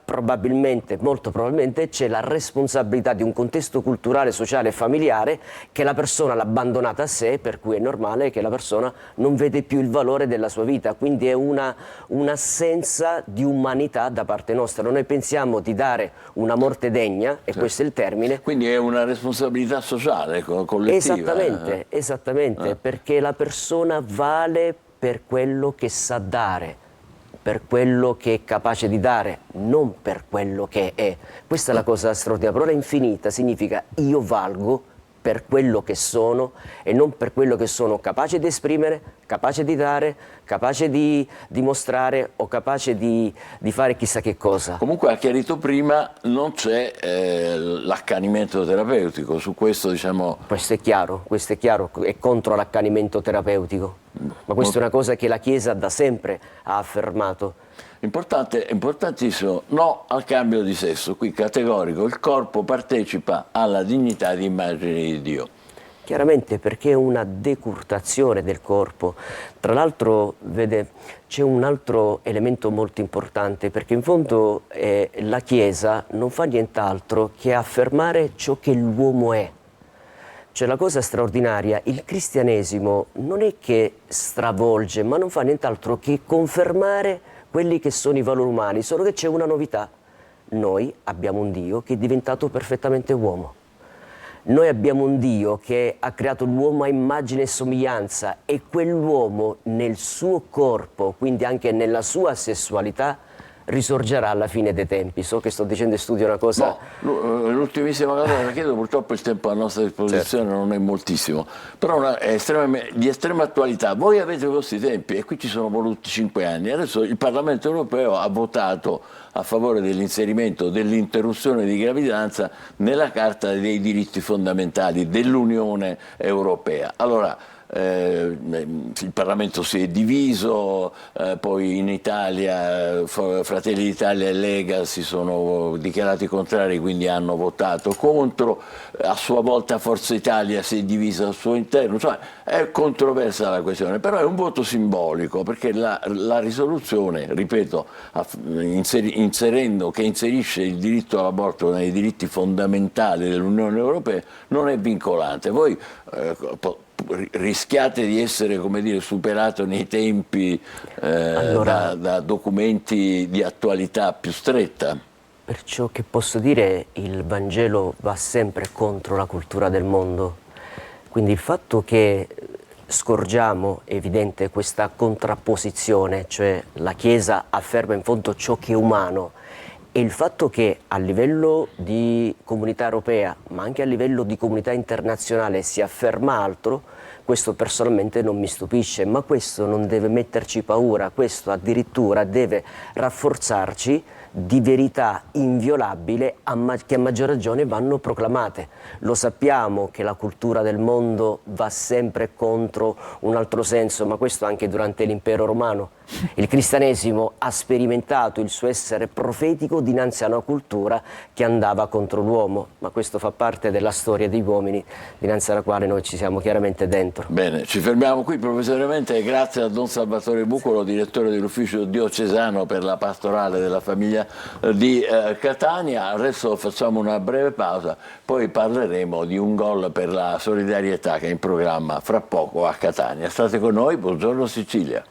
molto probabilmente c'è la responsabilità di un contesto culturale, sociale e familiare che la persona l'ha abbandonata a sé, per cui è normale che la persona non vede più il valore della sua vita. Quindi è un'assenza di umanità da parte nostra. Noi pensiamo di dare una morte degna, e questo è il termine. Quindi è una responsabilità sociale, collettiva. Esattamente, perché la persona vale per quello che sa dare, per quello che è capace di dare, non per quello che è. Questa è la cosa straordinaria. La parola infinita significa io valgo per quello che sono e non per quello che sono capace di esprimere, capace di dare, capace di dimostrare o capace di fare chissà che cosa. Comunque ha chiarito prima, non c'è l'accanimento terapeutico, su questo diciamo... Questo è chiaro, è contro l'accanimento terapeutico, ma questa è una cosa che la Chiesa da sempre ha affermato. Importantissimo, no al cambio di sesso, qui categorico, il corpo partecipa alla dignità di immagine di Dio. Chiaramente, perché è una decurtazione del corpo. Tra l'altro, vede, c'è un altro elemento molto importante, perché in fondo la Chiesa non fa nient'altro che affermare ciò che l'uomo è. Cioè la cosa straordinaria, il cristianesimo non è che stravolge, ma non fa nient'altro che confermare quelli che sono i valori umani, solo che c'è una novità. Noi abbiamo un Dio che è diventato perfettamente uomo. Noi abbiamo un Dio che ha creato l'uomo a immagine e somiglianza, e quell'uomo nel suo corpo, quindi anche nella sua sessualità, risorgerà alla fine dei tempi. So che sto dicendo in studio una cosa... L'ultimissima cosa la chiedo, purtroppo il tempo a nostra disposizione non è moltissimo, però è di estrema attualità. Voi avete i vostri tempi e qui ci sono voluti 5 anni. Adesso il Parlamento europeo ha votato a favore dell'inserimento dell'interruzione di gravidanza nella Carta dei diritti fondamentali dell'Unione Europea. Allora, il Parlamento si è diviso, poi in Italia Fratelli d'Italia e Lega si sono dichiarati contrari, quindi hanno votato contro, a sua volta Forza Italia si è divisa al suo interno, cioè è controversa la questione, però è un voto simbolico perché la risoluzione, ripeto, inserendo che inserisce il diritto all'aborto nei diritti fondamentali dell'Unione Europea non è vincolante. Voi rischiate di essere, come dire, superato nei tempi da documenti di attualità più stretta? Perciò che posso dire, il Vangelo va sempre contro la cultura del mondo, quindi il fatto che scorgiamo, è evidente, questa contrapposizione, cioè la Chiesa afferma in fondo ciò che è umano, e il fatto che a livello di comunità europea, ma anche a livello di comunità internazionale, si afferma altro, questo personalmente non mi stupisce, ma questo non deve metterci paura, questo addirittura deve rafforzarci di verità inviolabile che a maggior ragione vanno proclamate. Lo sappiamo che la cultura del mondo va sempre contro un altro senso, ma questo anche durante l'impero romano. Il cristianesimo ha sperimentato il suo essere profetico dinanzi a una cultura che andava contro l'uomo, ma questo fa parte della storia degli uomini dinanzi alla quale noi ci siamo chiaramente dentro. Bene, ci fermiamo qui provvisoriamente, grazie a Don Salvatore Bucolo, direttore dell'Ufficio Diocesano per la Pastorale della Famiglia di Catania. Adesso facciamo una breve pausa, poi parleremo di un gol per la solidarietà che è in programma fra poco a Catania. State con noi, buongiorno Sicilia.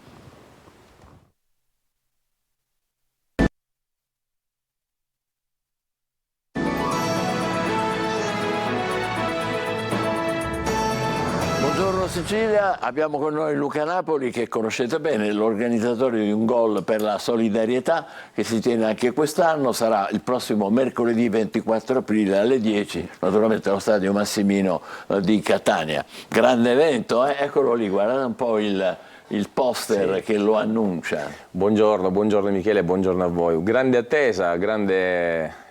Buongiorno Sicilia, abbiamo con noi Luca Napoli, che conoscete bene, l'organizzatore di un gol per la solidarietà che si tiene anche quest'anno, sarà il prossimo mercoledì 24 aprile alle 10, naturalmente allo Stadio Massimino di Catania. Grande evento, eccolo lì, guardate un po' il poster che lo annuncia. Buongiorno Michele, buongiorno a voi. Grande attesa,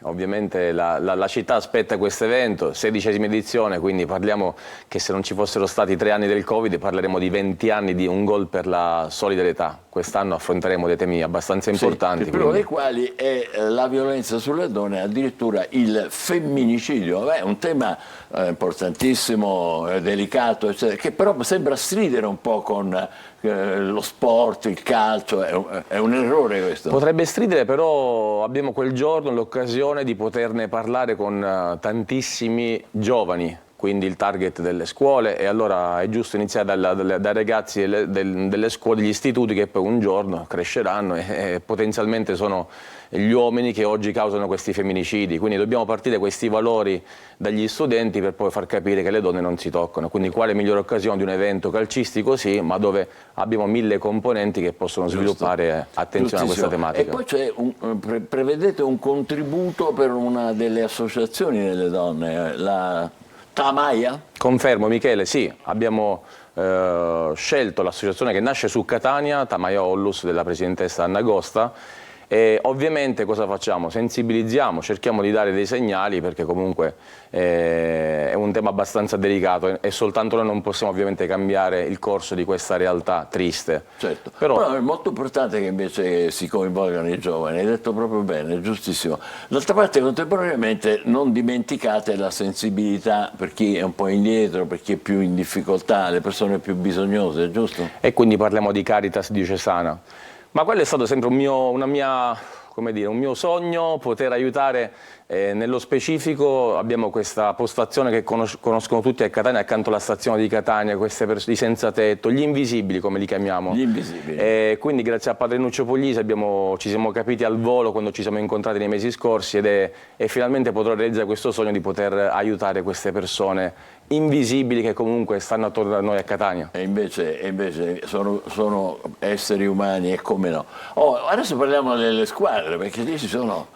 ovviamente la città aspetta questo evento, 16ª edizione, quindi parliamo che se non ci fossero stati 3 anni del Covid parleremo di 20 anni di un gol per la solidarietà. Quest'anno affronteremo dei temi abbastanza importanti. Il primo dei quali è la violenza sulle donne, addirittura il femminicidio. È un tema importantissimo, delicato, eccetera, che però sembra stridere un po' con lo sport, il calcio, è un errore questo. Potrebbe stridere, però abbiamo quel giorno l'occasione di poterne parlare con tantissimi giovani, quindi il target delle scuole, e allora è giusto iniziare dai ragazzi delle scuole, degli istituti, che poi un giorno cresceranno e potenzialmente sono gli uomini che oggi causano questi femminicidi, quindi dobbiamo partire questi valori dagli studenti per poi far capire che le donne non si toccano, quindi quale migliore occasione di un evento calcistico, sì, ma dove abbiamo 1000 componenti che possono sviluppare attenzione a questa tematica. E poi prevedete un contributo per una delle associazioni delle donne, la Tamaia? Confermo Michele, sì, abbiamo scelto l'associazione che nasce su Catania, Tamaia Ollus, della presidentessa Anna Agosta. E ovviamente cosa facciamo? Sensibilizziamo, cerchiamo di dare dei segnali, perché comunque è un tema abbastanza delicato e soltanto noi non possiamo ovviamente cambiare il corso di questa realtà triste. Certo, però è molto importante che invece si coinvolgano i giovani, hai detto proprio bene, giustissimo. D'altra parte contemporaneamente non dimenticate la sensibilità per chi è un po' indietro, per chi è più in difficoltà, le persone più bisognose, giusto? E quindi parliamo di Caritas diocesana. Ma quello è stato sempre un mio sogno, poter aiutare Nello specifico abbiamo questa postazione che conoscono tutti a Catania, accanto alla stazione di Catania, queste persone di senza tetto, gli invisibili come li chiamiamo. Gli invisibili. Quindi grazie a Padre Nuccio Puglisi ci siamo capiti al volo quando ci siamo incontrati nei mesi scorsi e finalmente potrò realizzare questo sogno di poter aiutare queste persone invisibili che comunque stanno attorno a noi a Catania. E invece sono esseri umani, e come no. Adesso parliamo delle squadre, perché lì ci sono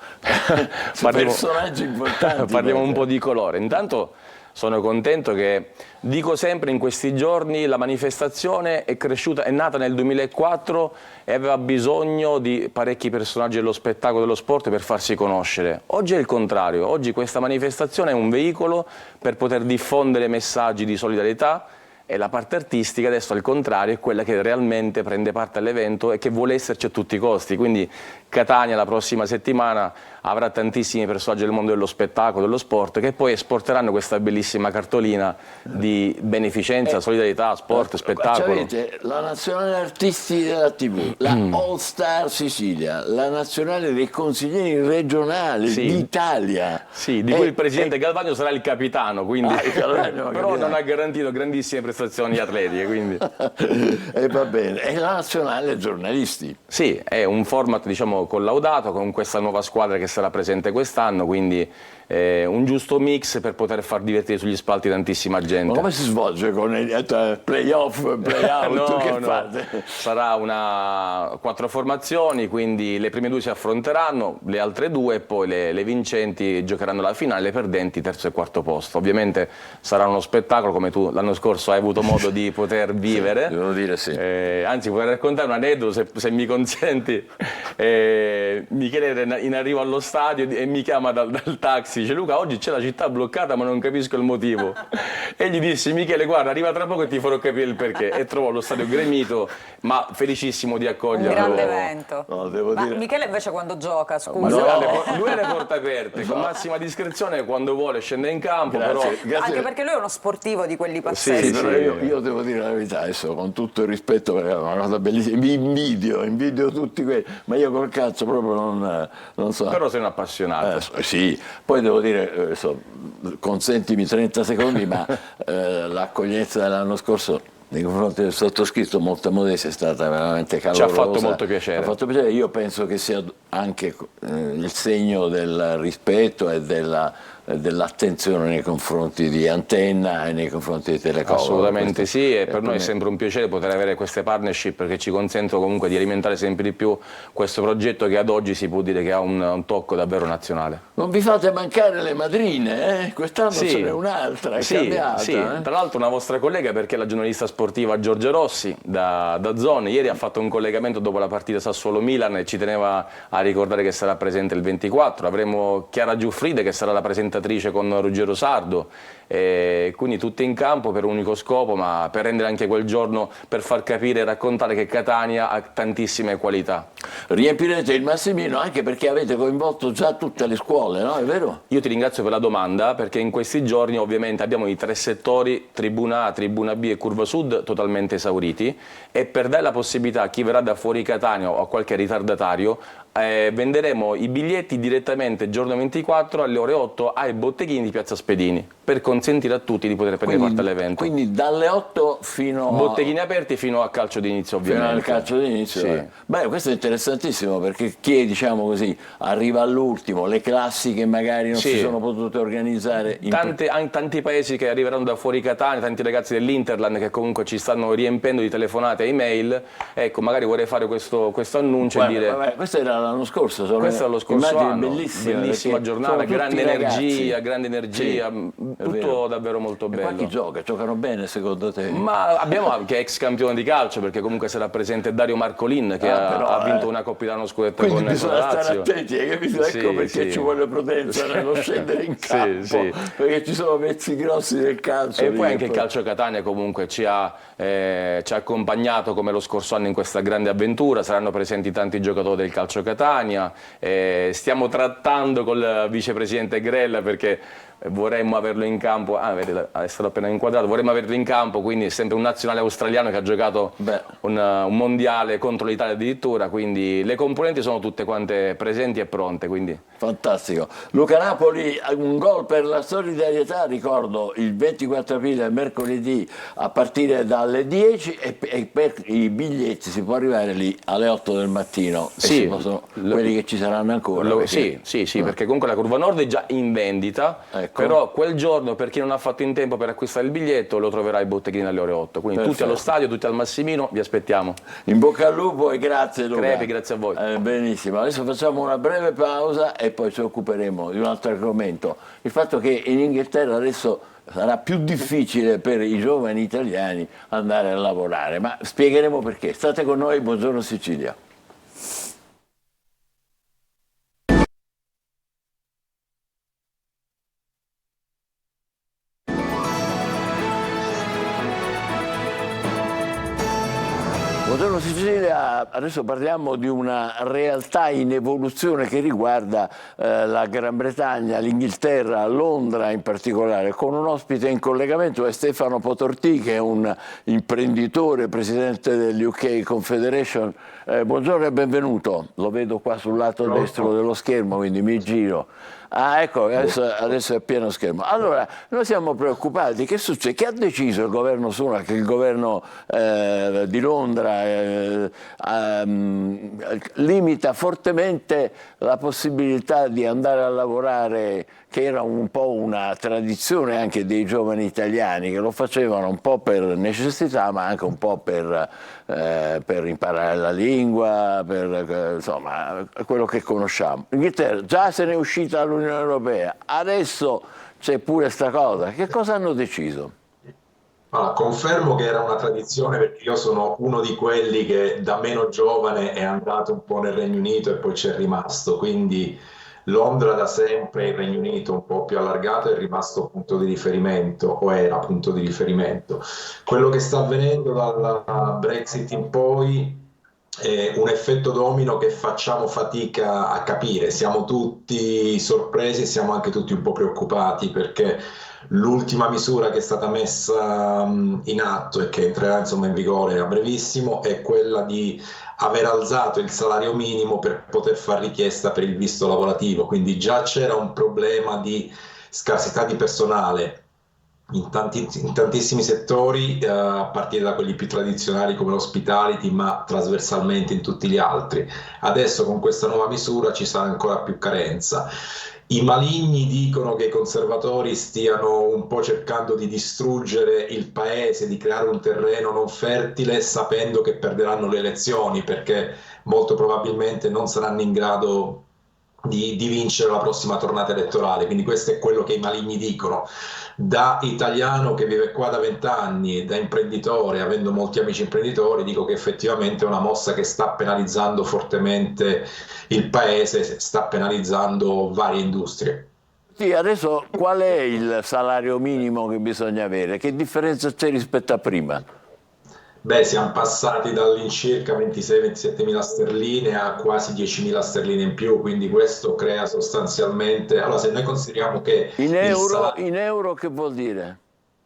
personaggi importanti. Parliamo un po' di colore. Intanto sono contento che, dico sempre in questi giorni, la manifestazione è cresciuta, è nata nel 2004 e aveva bisogno di parecchi personaggi dello spettacolo, dello sport per farsi conoscere. Oggi è il contrario, oggi questa manifestazione è un veicolo per poter diffondere messaggi di solidarietà e la parte artistica adesso al contrario è quella che realmente prende parte all'evento e che vuole esserci a tutti i costi. Quindi Catania la prossima settimana avrà tantissimi personaggi del mondo dello spettacolo, dello sport, che poi esporteranno questa bellissima cartolina di beneficenza, solidarietà, sport, spettacolo. Avete la nazionale artisti della TV, la All Star Sicilia, la nazionale dei consiglieri regionali d'Italia. Sì, di cui il presidente Galvagno sarà il capitano, quindi però non ha garantito grandissime prestazioni atletiche. Quindi. E va bene. E la nazionale giornalisti. Sì, è un format diciamo collaudato con questa nuova squadra che sarà presente quest'anno, quindi un giusto mix per poter far divertire sugli spalti tantissima gente. Ma come si svolge con play-off, play-out? Fate? Sarà 4 formazioni, quindi le prime 2 si affronteranno, le altre 2 e poi le vincenti giocheranno la finale, le perdenti terzo e quarto posto. Ovviamente sarà uno spettacolo come tu l'anno scorso hai avuto modo di poter vivere. Sì, devo dire sì. Anzi, vorrei raccontare un aneddoto se mi consenti. Michele era in arrivo allo stadio e mi chiama dal taxi, dice: Luca, oggi c'è la città bloccata ma non capisco il motivo. E gli dissi: Michele, guarda, arriva tra poco e ti farò capire il perché. E trovò lo stadio gremito, ma felicissimo di accoglierlo. Un grande evento. No, devo dire. Michele invece quando gioca, scusa. Lui ha le porte aperte, con massima discrezione, quando vuole scende in campo. Grazie. Anche perché lui è uno sportivo di quelli pazzeschi. Sì, però io devo dire la verità, adesso con tutto il rispetto, perché è una cosa bellissima, mi invidio tutti quelli, ma io col calcio proprio non so. Però sei un appassionato. Sì, poi devo dire, consentimi 30 secondi, ma l'accoglienza dell'anno scorso nei confronti del sottoscritto, molta modestia, è stata veramente calorosa. Ci ha fatto molto piacere. Ha fatto piacere. Io penso che sia anche il segno del rispetto e dell'attenzione nei confronti di Antenna e nei confronti di Telecom. Assolutamente sì, e per noi è sempre un piacere poter avere queste partnership, perché ci consentono comunque di alimentare sempre di più questo progetto che ad oggi si può dire che ha un tocco davvero nazionale. Non vi fate mancare le madrine, eh? Quest'anno ce n'è un'altra, è cambiata. Sì. Tra l'altro una vostra collega, perché è la giornalista sportiva Giorgia Rossi da Zone, ieri ha fatto un collegamento dopo la partita Sassuolo-Milan e ci teneva a ricordare che sarà presente il 24, avremo Chiara Giuffride che sarà la presentatrice con Ruggero Sardo, quindi tutte in campo per un unico scopo, ma per rendere anche quel giorno, per far capire e raccontare che Catania ha tantissime qualità. Riempirete il Massimino anche perché avete coinvolto già tutte le scuole, no? È vero? Io ti ringrazio per la domanda, perché in questi giorni ovviamente abbiamo i 3 settori, Tribuna A, Tribuna B e Curva Sud, totalmente esauriti, e per dare la possibilità a chi verrà da fuori Catania o a qualche ritardatario, venderemo i biglietti direttamente giorno 24 alle ore 8 ai botteghini di Piazza Spedini, per consentire a tutti di poter prendere parte all'evento. Quindi dalle 8 fino a... Botteghini aperti fino a calcio d'inizio, ovviamente. Fino al calcio d'inizio. Sì. Beh, questo è interessantissimo, perché chi, diciamo così, arriva all'ultimo, le classi che magari non si sono potute organizzare... Tanti paesi che arriveranno da fuori Catania, tanti ragazzi dell'Interland che comunque ci stanno riempendo di telefonate e email, ecco, magari vorrei fare questo annuncio e dire... Questo era l'anno scorso, questo è lo scorso anno, bellissima giornata, grande energia, tutto davvero molto bello. Ma chi gioca? Giocano bene secondo te? Ma abbiamo anche ex campione di calcio, perché comunque sarà presente Dario Marcolin che ha vinto una Coppa Italia scudetto con la Lazio. Bisogna stare attenti, hai capito? Ecco perché ci vuole prudenza nello scendere in campo, perché ci sono pezzi grossi del calcio. E poi anche il Calcio Catania comunque ci ha accompagnato come lo scorso anno in questa grande avventura, saranno presenti tanti giocatori del Calcio Catania, stiamo trattando col vicepresidente Grella perché vorremmo averlo in campo, è stato appena inquadrato, vorremmo averlo in campo, quindi è sempre un nazionale australiano che ha giocato un mondiale contro l'Italia addirittura, quindi le componenti sono tutte quante presenti e pronte. Quindi. Fantastico. Luca Napoli, un gol per la solidarietà, ricordo il 24 aprile, mercoledì, a partire dalle 10 e per i biglietti si può arrivare lì alle 8 del mattino, sì, quelli che ci saranno ancora. Perché... Sì, perché comunque la Curva Nord è già in vendita, ecco. Però quel giorno, per chi non ha fatto in tempo per acquistare il biglietto, lo troverà ai botteghini alle ore 8, quindi tutti allo stadio, tutti al Massimino, vi aspettiamo. In bocca al lupo e grazie Luca. Crepi, grazie a voi. Benissimo, adesso facciamo una breve pausa e poi ci occuperemo di un altro argomento, il fatto che in Inghilterra adesso sarà più difficile per i giovani italiani andare a lavorare, ma spiegheremo perché. State con noi, buongiorno Sicilia. Buongiorno Sicilia, adesso parliamo di una realtà in evoluzione che riguarda la Gran Bretagna, l'Inghilterra, Londra in particolare, con un ospite in collegamento è Stefano Potortì, che è un imprenditore, presidente dell'UK Confederation. Buongiorno e benvenuto, lo vedo qua sul lato destro dello schermo, quindi mi giro. Ah, ecco, adesso è a pieno schermo. Allora, noi siamo preoccupati. Che succede? Che ha deciso il governo Sunak, che il governo di Londra limita fortemente la possibilità di andare a lavorare, che era un po' una tradizione anche dei giovani italiani, che lo facevano un po' per necessità, ma anche un po' per imparare la lingua, per insomma, quello che conosciamo. L'Inghilterra già se n'è uscita dall'Unione Europea, adesso c'è pure sta cosa. Che cosa hanno deciso? Allora, confermo che era una tradizione, perché io sono uno di quelli che da meno giovane è andato un po' nel Regno Unito e poi c'è rimasto, quindi Londra da sempre, il Regno Unito un po' più allargato, è rimasto punto di riferimento, o era punto di riferimento. Quello che sta avvenendo dalla Brexit in poi è un effetto domino che facciamo fatica a capire, siamo tutti sorpresi e siamo anche tutti un po' preoccupati, perché l'ultima misura che è stata messa in atto e che entrerà insomma in vigore a brevissimo è quella di aver alzato il salario minimo per poter fare richiesta per il visto lavorativo, quindi già c'era un problema di scarsità di personale in tantissimi settori, a partire da quelli più tradizionali come l'hospitality, ma trasversalmente in tutti gli altri. Adesso con questa nuova misura ci sarà ancora più carenza. I maligni dicono che i conservatori stiano un po' cercando di distruggere il paese, di creare un terreno non fertile, sapendo che perderanno le elezioni, perché molto probabilmente non saranno in grado di vincere la prossima tornata elettorale. Quindi questo è quello che i maligni dicono. Da italiano che vive qua da 20 anni, da imprenditore, avendo molti amici imprenditori, dico che effettivamente è una mossa che sta penalizzando fortemente il paese, sta penalizzando varie industrie. Sì, adesso qual è il salario minimo che bisogna avere? Che differenza c'è rispetto a prima? Beh, siamo passati dall'incirca 26-27 mila sterline a quasi 10 mila sterline in più, quindi questo crea sostanzialmente... Allora, se noi consideriamo che... In euro che vuol dire?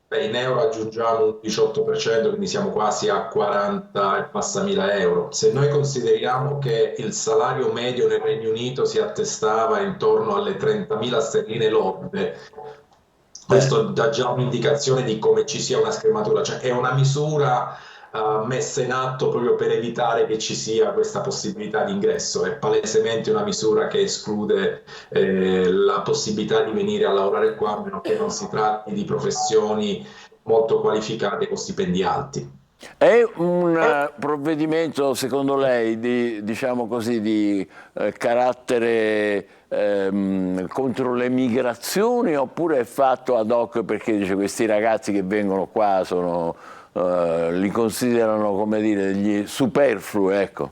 Beh, in euro aggiungiamo un 18%, quindi siamo quasi a 40 e passa mila euro. Se noi consideriamo che il salario medio nel Regno Unito si attestava intorno alle 30.000 sterline lorde, questo dà già un'indicazione di come ci sia una scrematura, cioè è una misura messa in atto proprio per evitare che ci sia questa possibilità di ingresso. È palesemente una misura che esclude la possibilità di venire a lavorare qua, a meno che non si tratti di professioni molto qualificate con stipendi alti. È un provvedimento, secondo lei, diciamo così, di carattere contro le migrazioni, oppure è fatto ad hoc perché dice questi ragazzi che vengono qua li considerano, come dire, degli superflui, ecco?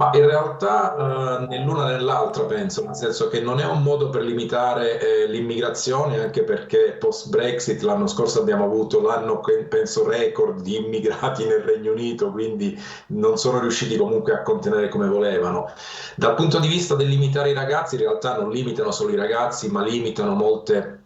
Ma in realtà né l'una né l'altra penso, nel senso che non è un modo per limitare l'immigrazione, anche perché post-Brexit l'anno scorso abbiamo avuto l'anno, penso, record di immigrati nel Regno Unito, quindi non sono riusciti comunque a contenere come volevano. Dal punto di vista del limitare i ragazzi, in realtà non limitano solo i ragazzi, ma limitano molte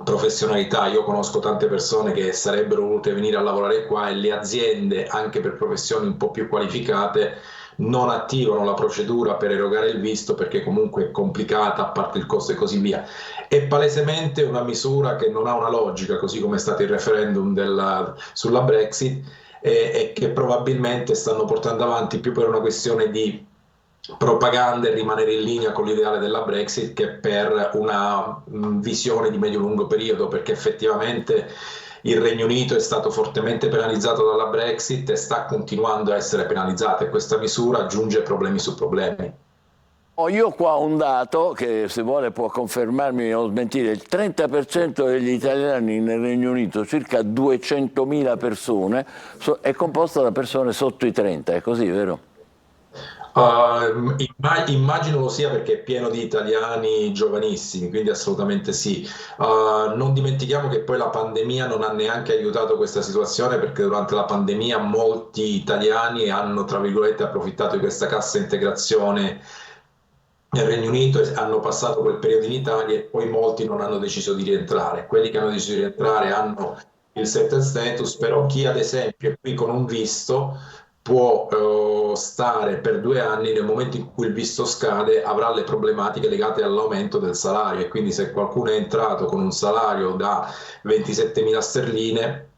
professionalità. Io conosco tante persone che sarebbero volute venire a lavorare qua e le aziende, anche per professioni un po' più qualificate, non attivano la procedura per erogare il visto perché comunque è complicata, a parte il costo e così via. È palesemente una misura che non ha una logica, così come è stato il referendum sulla Brexit, e che probabilmente stanno portando avanti più per una questione di propaganda e rimanere in linea con l'ideale della Brexit che per una visione di medio-lungo periodo, perché effettivamente il Regno Unito è stato fortemente penalizzato dalla Brexit e sta continuando a essere penalizzato, e questa misura aggiunge problemi su problemi. Io qua ho un dato che, se vuole, può confermarmi o smentire. Il 30% degli italiani nel Regno Unito, circa 200.000 persone, è composta da persone sotto i 30, è così, vero? Immagino lo sia, perché è pieno di italiani giovanissimi, quindi assolutamente sì. Non dimentichiamo che poi la pandemia non ha neanche aiutato questa situazione, perché durante la pandemia molti italiani hanno, tra virgolette, approfittato di questa cassa integrazione nel Regno Unito e hanno passato quel periodo in Italia, e poi molti non hanno deciso di rientrare. Quelli che hanno deciso di rientrare hanno il settled status, però chi ad esempio è qui con un visto può stare per 2 anni, nel momento in cui il visto scade avrà le problematiche legate all'aumento del salario, e quindi se qualcuno è entrato con un salario da 27.000 sterline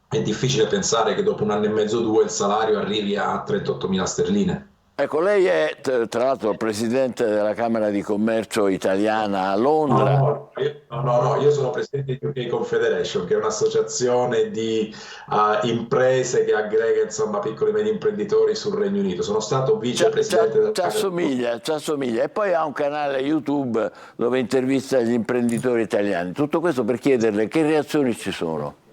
è difficile pensare che dopo 1 anno e mezzo, 2, il salario arrivi a 38.000 sterline. Ecco, lei è tra l'altro presidente della Camera di Commercio italiana a Londra. No, io sono presidente di UK Confederation, che è un'associazione di imprese che aggrega, insomma, piccoli e medi imprenditori sul Regno Unito. Sono stato vicepresidente del Ci assomiglia. E poi ha un canale YouTube dove intervista gli imprenditori italiani. Tutto questo per chiederle che reazioni ci sono.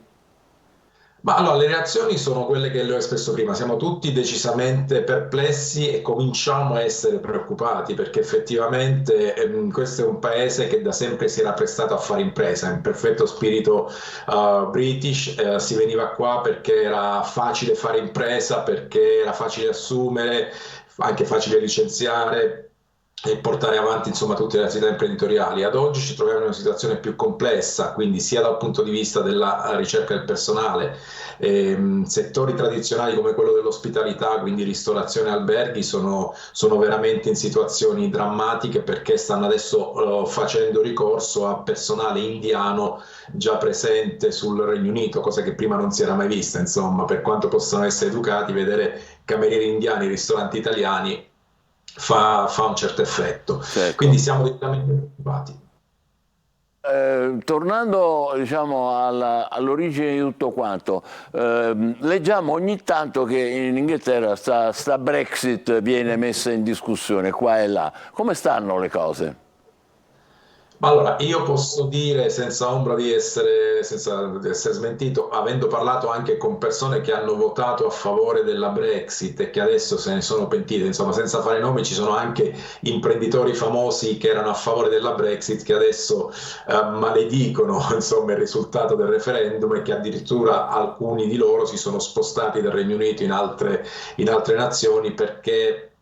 Ma allora, le reazioni sono quelle che le ho espresso prima. Siamo tutti decisamente perplessi e cominciamo a essere preoccupati, perché effettivamente questo è un paese che da sempre si era prestato a fare impresa, in perfetto spirito British. Si veniva qua perché era facile fare impresa, perché era facile assumere, anche facile licenziare e portare avanti, insomma, tutte le attività imprenditoriali. Ad oggi ci troviamo in una situazione più complessa, quindi sia dal punto di vista della ricerca del personale, settori tradizionali come quello dell'ospitalità, quindi ristorazione e alberghi, sono veramente in situazioni drammatiche, perché stanno adesso facendo ricorso a personale indiano già presente sul Regno Unito, cosa che prima non si era mai vista. Insomma, per quanto possano essere educati, vedere camerieri indiani, ristoranti italiani fa un certo effetto. Certo. Quindi siamo direttamente preoccupati. Tornando, diciamo, all'origine di tutto quanto, leggiamo ogni tanto che in Inghilterra sta Brexit viene messa in discussione qua e là. Come stanno le cose? Allora, io posso dire senza ombra di essere smentito, avendo parlato anche con persone che hanno votato a favore della Brexit e che adesso se ne sono pentite, insomma, senza fare nomi, ci sono anche imprenditori famosi che erano a favore della Brexit che adesso maledicono, insomma, il risultato del referendum, e che addirittura alcuni di loro si sono spostati dal Regno Unito in altre nazioni, perché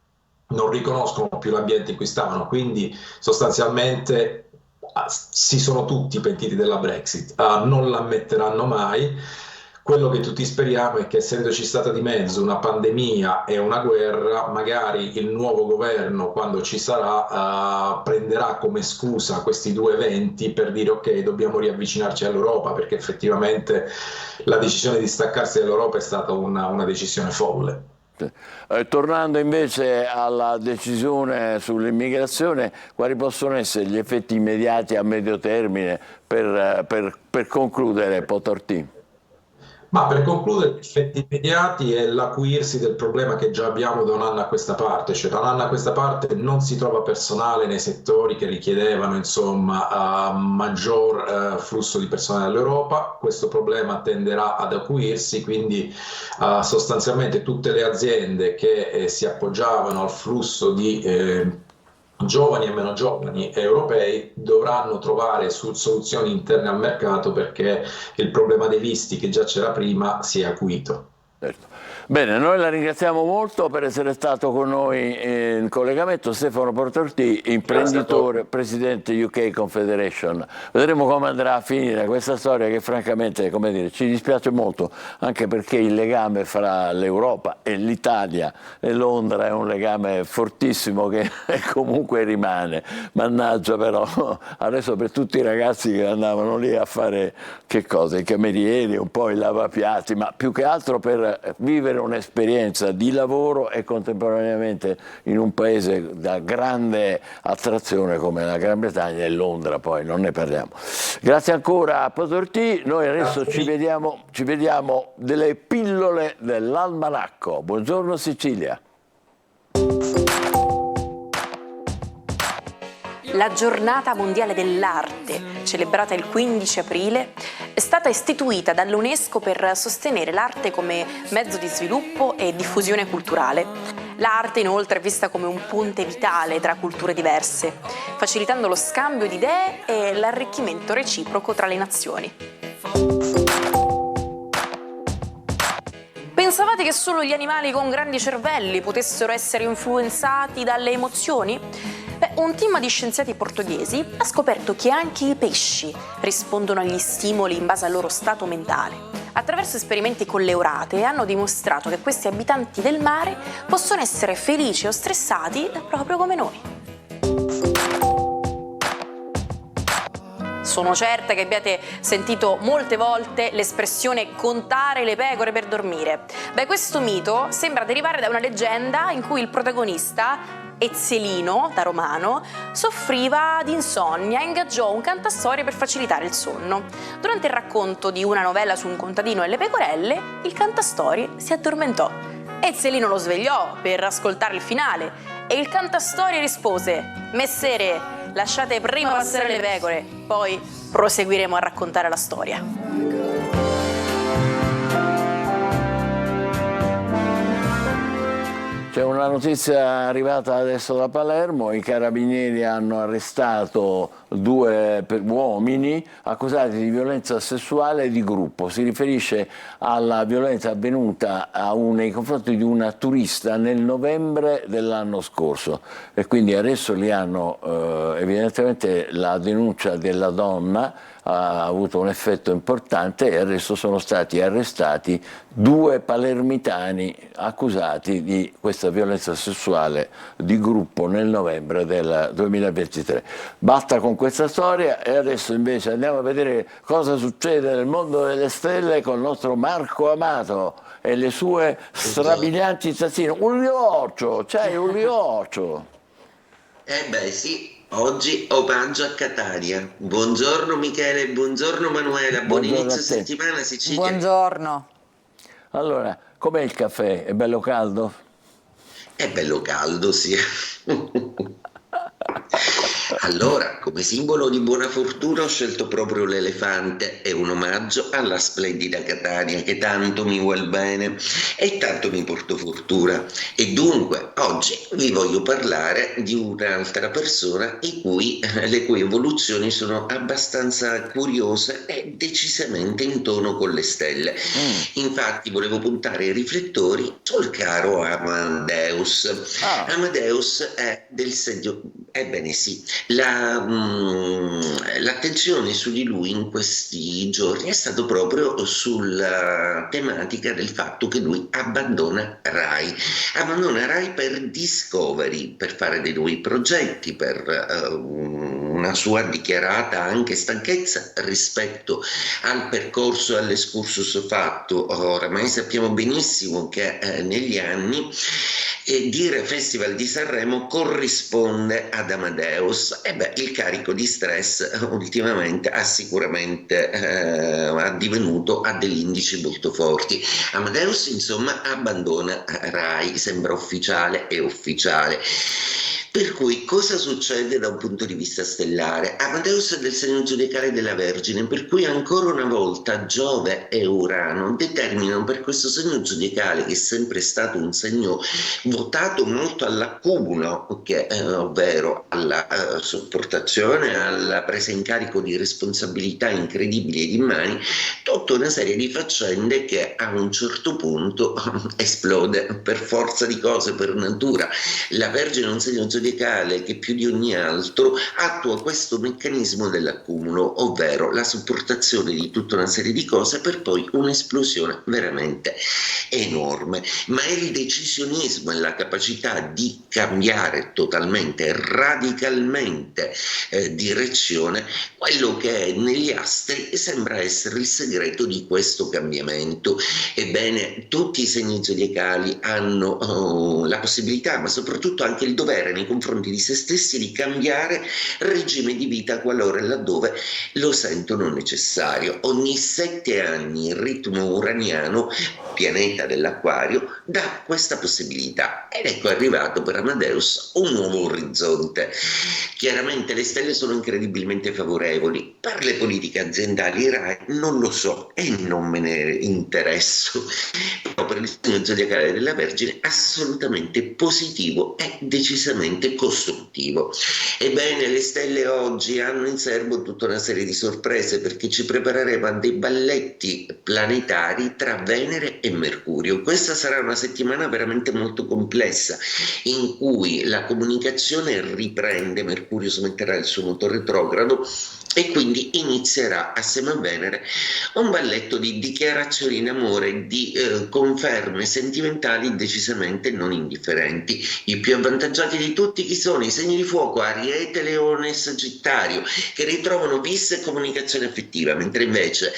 non riconoscono più l'ambiente in cui stavano. Quindi sostanzialmente si sono tutti pentiti della Brexit, non l'ammetteranno mai. Quello che tutti speriamo è che, essendoci stata di mezzo una pandemia e una guerra, magari il nuovo governo, quando ci sarà, prenderà come scusa questi 2 eventi per dire ok, dobbiamo riavvicinarci all'Europa, perché effettivamente la decisione di staccarsi dall'Europa è stata una decisione folle. Tornando invece alla decisione sull'immigrazione, quali possono essere gli effetti immediati a medio termine per concludere, Potortì? Ma per concludere, gli effetti immediati è l'acuirsi del problema che già abbiamo da un anno a questa parte, cioè da un anno a questa parte non si trova personale nei settori che richiedevano insomma maggior flusso di personale all'Europa. Questo problema tenderà ad acuirsi, quindi sostanzialmente tutte le aziende che si appoggiavano al flusso di giovani e meno giovani europei dovranno trovare soluzioni interne al mercato, perché il problema dei visti che già c'era prima si è acuito. Certo. Bene, noi la ringraziamo molto per essere stato con noi in collegamento. Stefano Portorti, imprenditore, presidente UK Confederation. Vedremo come andrà a finire questa storia che francamente, come dire, ci dispiace molto, anche perché il legame fra l'Europa e l'Italia e Londra è un legame fortissimo che comunque rimane. Mannaggia però, adesso per tutti i ragazzi che andavano lì a fare che cosa? I camerieri, un po' i lavapiatti, ma più che altro per vivere un'esperienza di lavoro e contemporaneamente in un paese da grande attrazione come la Gran Bretagna e Londra, poi non ne parliamo. Grazie ancora a Portorti, noi adesso ci vediamo delle pillole dell'almanacco. Buongiorno Sicilia. La giornata mondiale dell'arte, celebrata il 15 aprile, è stata istituita dall'UNESCO per sostenere l'arte come mezzo di sviluppo e diffusione culturale. L'arte inoltre è vista come un ponte vitale tra culture diverse, facilitando lo scambio di idee e l'arricchimento reciproco tra le nazioni. Pensavate che solo gli animali con grandi cervelli potessero essere influenzati dalle emozioni? Un team di scienziati portoghesi ha scoperto che anche i pesci rispondono agli stimoli in base al loro stato mentale. Attraverso esperimenti con le orate hanno dimostrato che questi abitanti del mare possono essere felici o stressati proprio come noi. Sono certa che abbiate sentito molte volte l'espressione contare le pecore per dormire. Questo mito sembra derivare da una leggenda in cui il protagonista, Ezzelino, da romano, soffriva di insonnia e ingaggiò un cantastorie per facilitare il sonno. Durante il racconto di una novella su un contadino e le pecorelle, il cantastorie si addormentò. Ezzelino lo svegliò per ascoltare il finale e il cantastorie rispose: «Messere, lasciate prima passare le pecore, poi proseguiremo a raccontare la storia». C'è una notizia arrivata adesso da Palermo: i carabinieri hanno arrestato 2 uomini accusati di violenza sessuale di gruppo. Si riferisce alla violenza avvenuta nei confronti di una turista nel novembre dell'anno scorso, e quindi adesso li hanno, evidentemente la denuncia della donna ha avuto un effetto importante e adesso sono stati arrestati 2 palermitani accusati di questa violenza sessuale di gruppo nel novembre del 2023. Basta con questa storia e adesso invece andiamo a vedere cosa succede nel mondo delle stelle con il nostro Marco Amato e le sue strabilianti tazzine. Un lioccio, c'hai un lioccio. Sì. Oggi omaggio a Catania. Buongiorno Michele, buongiorno Manuela, buon inizio settimana Sicilia. Buongiorno. Allora, com'è il caffè? È bello caldo? È bello caldo, sì. Allora, come simbolo di buona fortuna ho scelto proprio l'elefante, è un omaggio alla splendida Catania che tanto mi vuol bene e tanto mi porto fortuna. E dunque oggi vi voglio parlare di un'altra persona le cui evoluzioni sono abbastanza curiose e decisamente in tono con le stelle. Infatti volevo puntare i riflettori sul caro Amadeus. Amadeus è del segno, ebbene sì, l'attenzione su di lui in questi giorni è stato proprio sulla tematica del fatto che lui abbandona Rai per Discovery, per fare dei nuovi progetti, per una sua dichiarata anche stanchezza rispetto al percorso e all'excursus fatto. Oramai sappiamo benissimo che negli anni dire Festival di Sanremo corrisponde ad Amadeus. Il carico di stress ultimamente ha sicuramente addivenuto a degli indici molto forti. Amadeus insomma abbandona Rai, sembra ufficiale e ufficiale. Per cui cosa succede da un punto di vista stellare? Amadeus è del segno zodiacale della Vergine, per cui ancora una volta Giove e Urano determinano per questo segno zodiacale, che è sempre stato un segno votato molto all'accumulo, ovvero alla sopportazione, alla presa in carico di responsabilità incredibili ed immani, tutta una serie di faccende che a un certo punto esplode per forza di cose, per natura. La Vergine è un segno zodiacale che più di ogni altro attua questo meccanismo dell'accumulo, ovvero la sopportazione di tutta una serie di cose per poi un'esplosione veramente enorme. Ma è il decisionismo e la capacità di cambiare totalmente, radicalmente direzione, quello che negli astri sembra essere il segreto di questo cambiamento. Ebbene, tutti i segni zodiacali hanno la possibilità, ma soprattutto anche il dovere nei confronti di se stessi, di cambiare regime di vita qualora e laddove lo sentono necessario. Ogni 7 anni il ritmo uraniano, pianeta dell'Acquario, dà questa possibilità, ed ecco arrivato per Amadeus un nuovo orizzonte. Chiaramente le stelle sono incredibilmente favorevoli. Per le politiche aziendali Rai non lo so e non me ne interesso, però per il segno zodiacale della Vergine assolutamente positivo e decisamente costruttivo. Ebbene, le stelle oggi hanno in serbo tutta una serie di sorprese, perché ci prepareremo a dei balletti planetari tra Venere e Mercurio. Questa sarà una settimana veramente molto complessa, in cui la comunicazione riprende, Mercurio smetterà il suo moto retrogrado e quindi inizierà assieme a Venere un balletto di dichiarazioni in amore, di conferme sentimentali decisamente non indifferenti. I più avvantaggiati di tutti chi sono? I segni di fuoco, Ariete, Leone e Sagittario, che ritrovano vista e comunicazione affettiva, mentre invece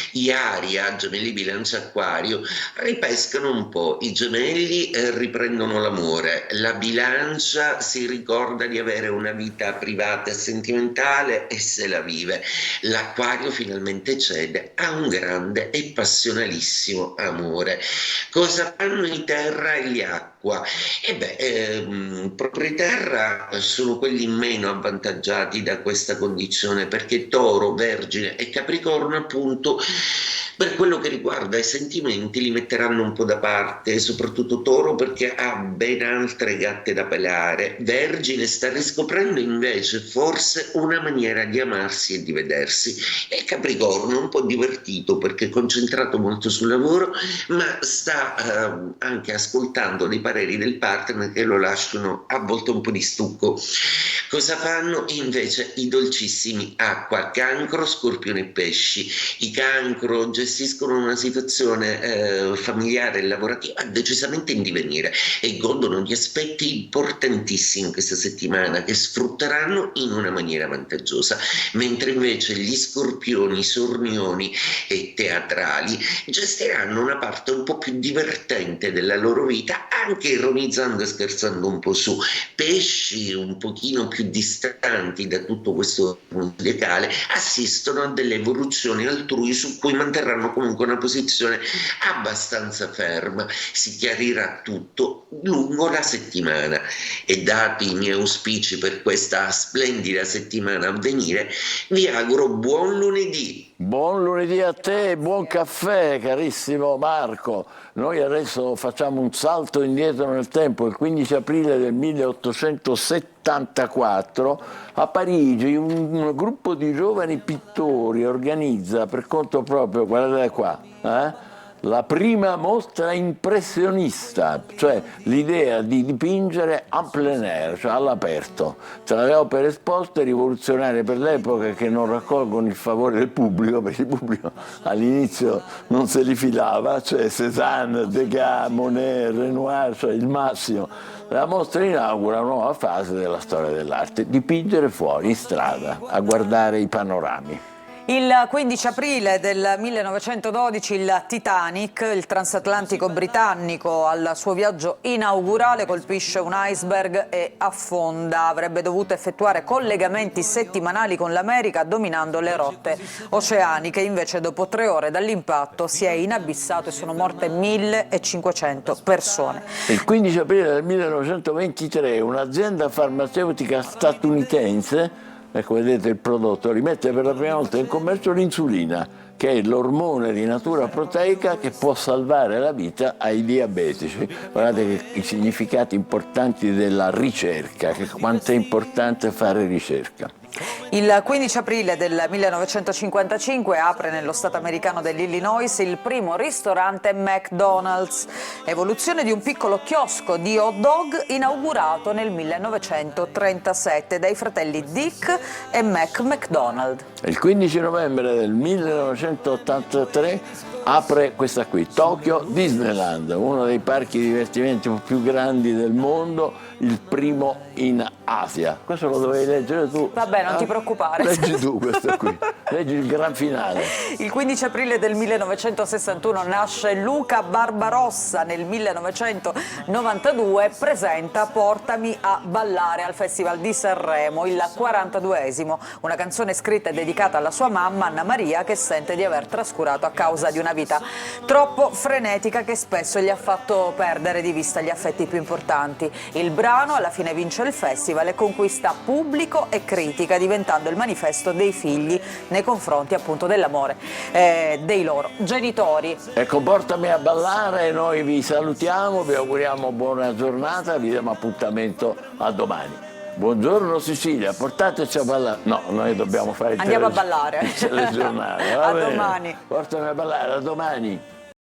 gli Aria, Gemelli, Bilancia, Acquario ripescano un po'. I Gemelli riprendono l'amore, la Bilancia si ricorda di avere una vita privata e sentimentale e se la vive. L'Acquario finalmente cede a un grande e passionalissimo amore. Cosa fanno i Terra e gli Acqua? Proprio i Terra sono quelli meno avvantaggiati da questa condizione, perché Toro, Vergine e Capricorno appunto per quello che riguarda i sentimenti li metteranno un po' da parte, soprattutto Toro perché ha ben altre gatte da pelare. Vergine sta riscoprendo invece forse una maniera di amarsi e di vedersi, e Capricorno un po' divertito perché è concentrato molto sul lavoro, ma sta anche ascoltando dei pareri del partner che lo lasciano a volte un po' di stucco. Cosa fanno invece i dolcissimi Acqua, Cancro, Scorpione e Pesci? I Cancro gestiscono una situazione familiare e lavorativa decisamente in divenire e godono di aspetti importantissimi questa settimana che sfrutteranno in una maniera vantaggiosa, mentre invece gli Scorpioni, Sornioni e Teatrali gestiranno una parte un po' più divertente della loro vita, anche ironizzando e scherzando un po' su. Pesci, un pochino più distanti da tutto questo zodiacale, assistono a delle evoluzioni altrui su cui manterranno comunque una posizione abbastanza ferma. Si chiarirà tutto lungo la settimana, e dati i miei auspici per questa splendida settimana a venire, vi auguro buon lunedì. Buon lunedì a te e buon caffè, carissimo Marco. Noi adesso facciamo un salto indietro nel tempo. Il 15 aprile del 1874 a Parigi un gruppo di giovani pittori organizza per conto proprio, guardate qua, la prima mostra impressionista, cioè l'idea di dipingere en plein air, cioè all'aperto, tra le opere esposte rivoluzionarie per l'epoca che non raccolgono il favore del pubblico, perché il pubblico all'inizio non se li filava, cioè Cézanne, Degas, Monet, Renoir, cioè il massimo. La mostra inaugura una nuova fase della storia dell'arte, dipingere fuori, in strada, a guardare i panorami. Il 15 aprile del 1912 il Titanic, il transatlantico britannico, al suo viaggio inaugurale colpisce un iceberg e affonda. Avrebbe dovuto effettuare collegamenti settimanali con l'America dominando le rotte oceaniche, invece dopo 3 ore dall'impatto si è inabissato e sono morte 1500 persone. Il 15 aprile del 1923 un'azienda farmaceutica statunitense, ecco, vedete il prodotto, rimette per la prima volta in commercio l'insulina, che è l'ormone di natura proteica che può salvare la vita ai diabetici. Guardate che i significati importanti della ricerca, che quanto è importante fare ricerca. Il 15 aprile del 1955 apre nello stato americano dell'Illinois il primo ristorante McDonald's, evoluzione di un piccolo chiosco di hot dog inaugurato nel 1937 dai fratelli Dick e Mac McDonald. Il 15 novembre del 1983 apre questa qui, Tokyo Disneyland, uno dei parchi di divertimento più grandi del mondo, il primo in Asia. Questo lo dovevi leggere tu. Vabbè, non ti preoccupare. Leggi tu questo qui, leggi il gran finale. Il 15 aprile del 1961 nasce Luca Barbarossa, nel 1992 presenta Portami a ballare al Festival di Sanremo, il 42esimo, una canzone scritta e dedicata alla sua mamma Anna Maria, che sente di aver trascurato a causa di una vita troppo frenetica che spesso gli ha fatto perdere di vista gli affetti più importanti. Il brano alla fine vince il festival e conquista pubblico e critica, diventando il manifesto dei figli nei confronti appunto dell'amore dei loro genitori. Ecco, Portami a ballare, noi vi salutiamo, vi auguriamo buona giornata, vi diamo appuntamento a domani. Buongiorno Sicilia, portateci a ballare. No, noi dobbiamo fare il Andiamo a ballare. telegiornale. A domani. Portami a ballare, a domani.